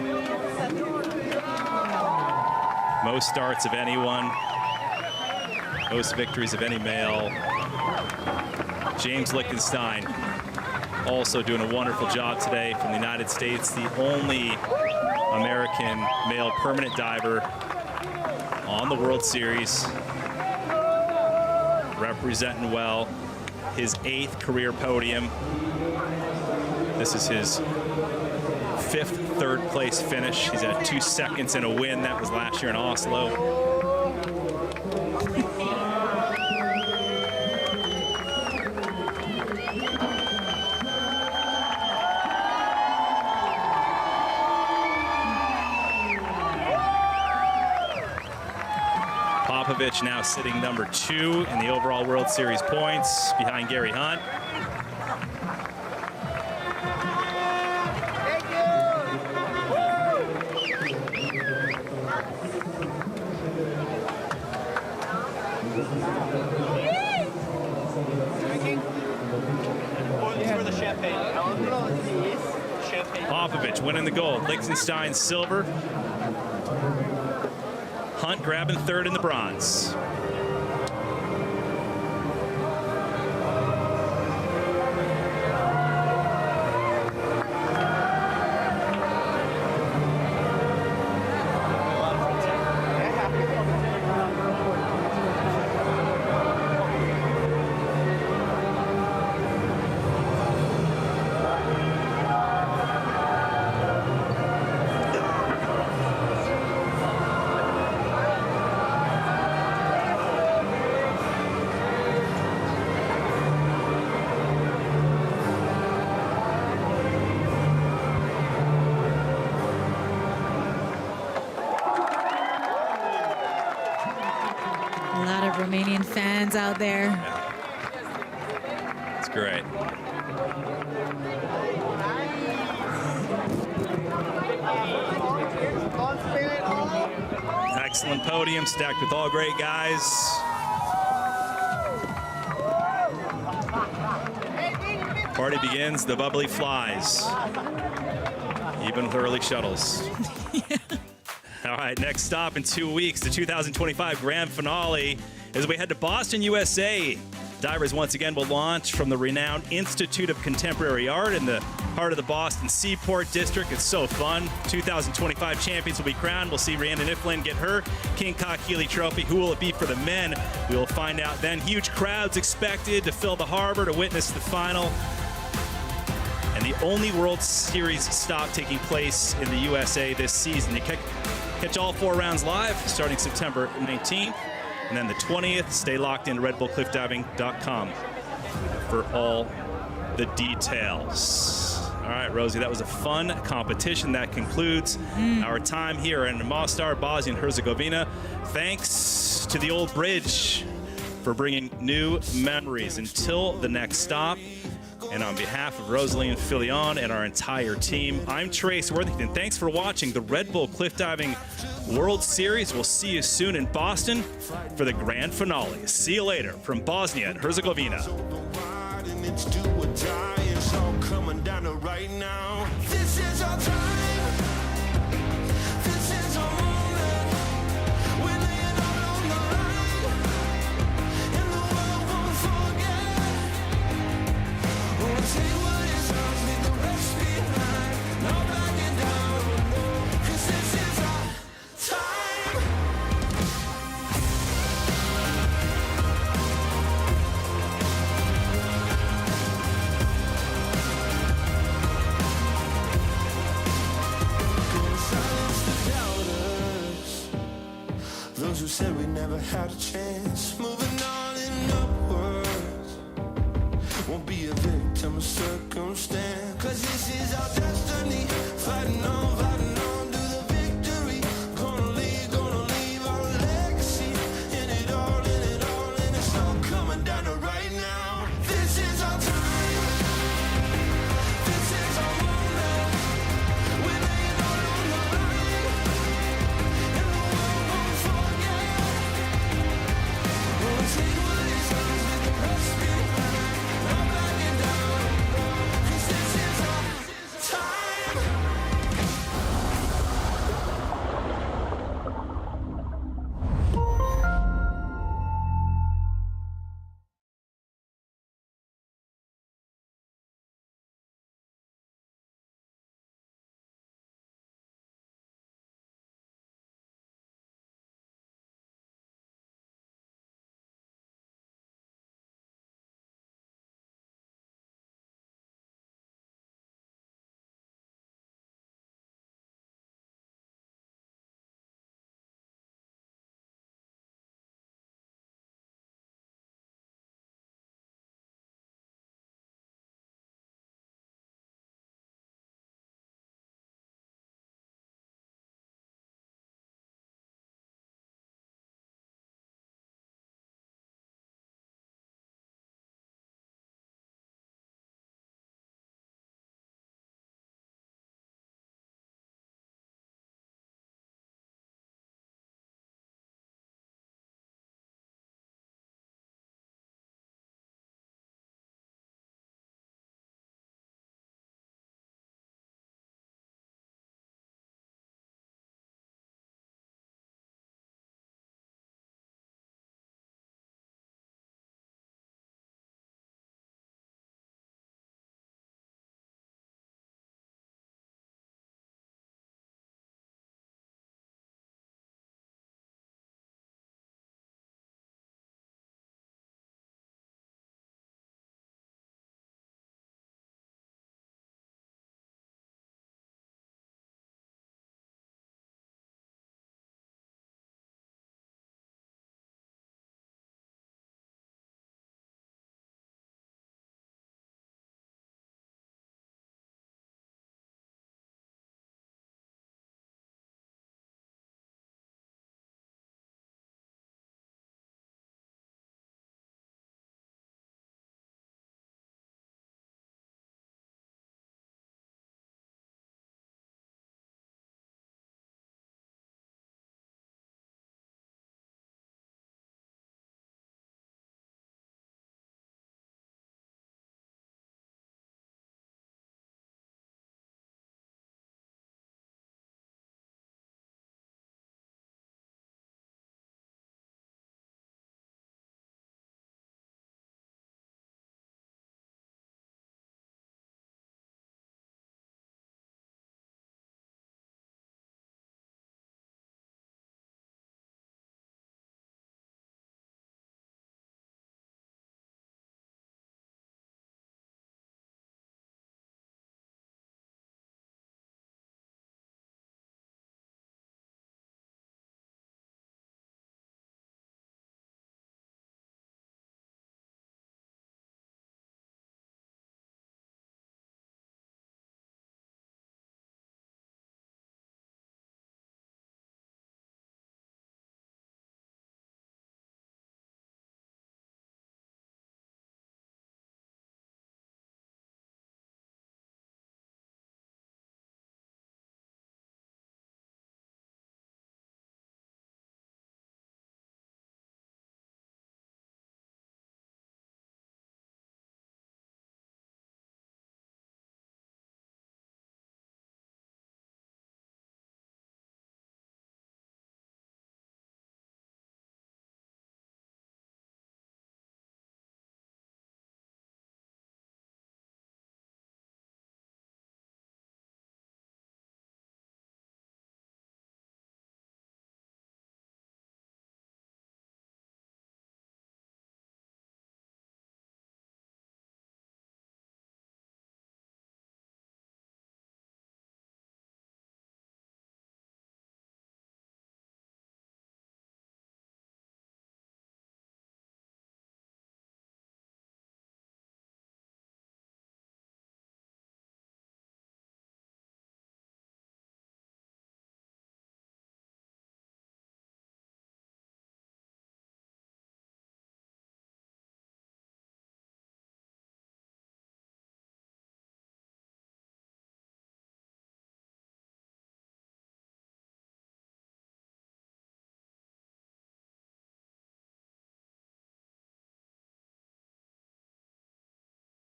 Most starts of anyone. Most victories of any male. James Lichtenstein also doing a wonderful job today from the United States, the only American male permanent diver on the World Series. Representing well, his 8th career podium. This is his 5th third-place finish. He's at 2 seconds in a win. That was last year in Oslo. Popovich now sitting number 2 in the overall World Series points behind Gary Hunt. Popovich winning the gold. Liechtenstein silver. Hunt grabbing 3rd in the bronze. A lot of Romanian fans out there. It's great. Excellent podium, stacked with all great guys. Party begins, the bubbly flies. Even with early shuttles. All right, next stop in 2 weeks, the 2025 Grand Finale, as we head to Boston, USA. Divers once again will launch from the renowned Institute of Contemporary Art in the heart of the Boston Seaport District. It's so fun. 2025 champions will be crowned. We'll see Rhiannon Iflin get her King Kakili Trophy. Who will it be for the men? We will find out then. Huge crowds expected to fill the harbor to witness the final. And the only World Series stop taking place in the USA this season. You catch all 4 rounds live starting September 19th. And then the 20th, stay locked into redbullcliffdiving.com for all the details. All right, Rosie, that was a fun competition. That concludes our time here in Mostar, Bosnia Herzegovina. Thanks to the old bridge for bringing new memories. Until the next stop, and on behalf of Rosaline Filion and our entire team, I'm Trace Worthington. Thanks for watching the Red Bull Cliff Diving World Series. We'll see you soon in Boston for the grand finale. See you later from Bosnia and Herzegovina. Those who said we never had a chance, moving on and upwards, won't be a victim of circumstance, 'cause this is our destiny, fighting on.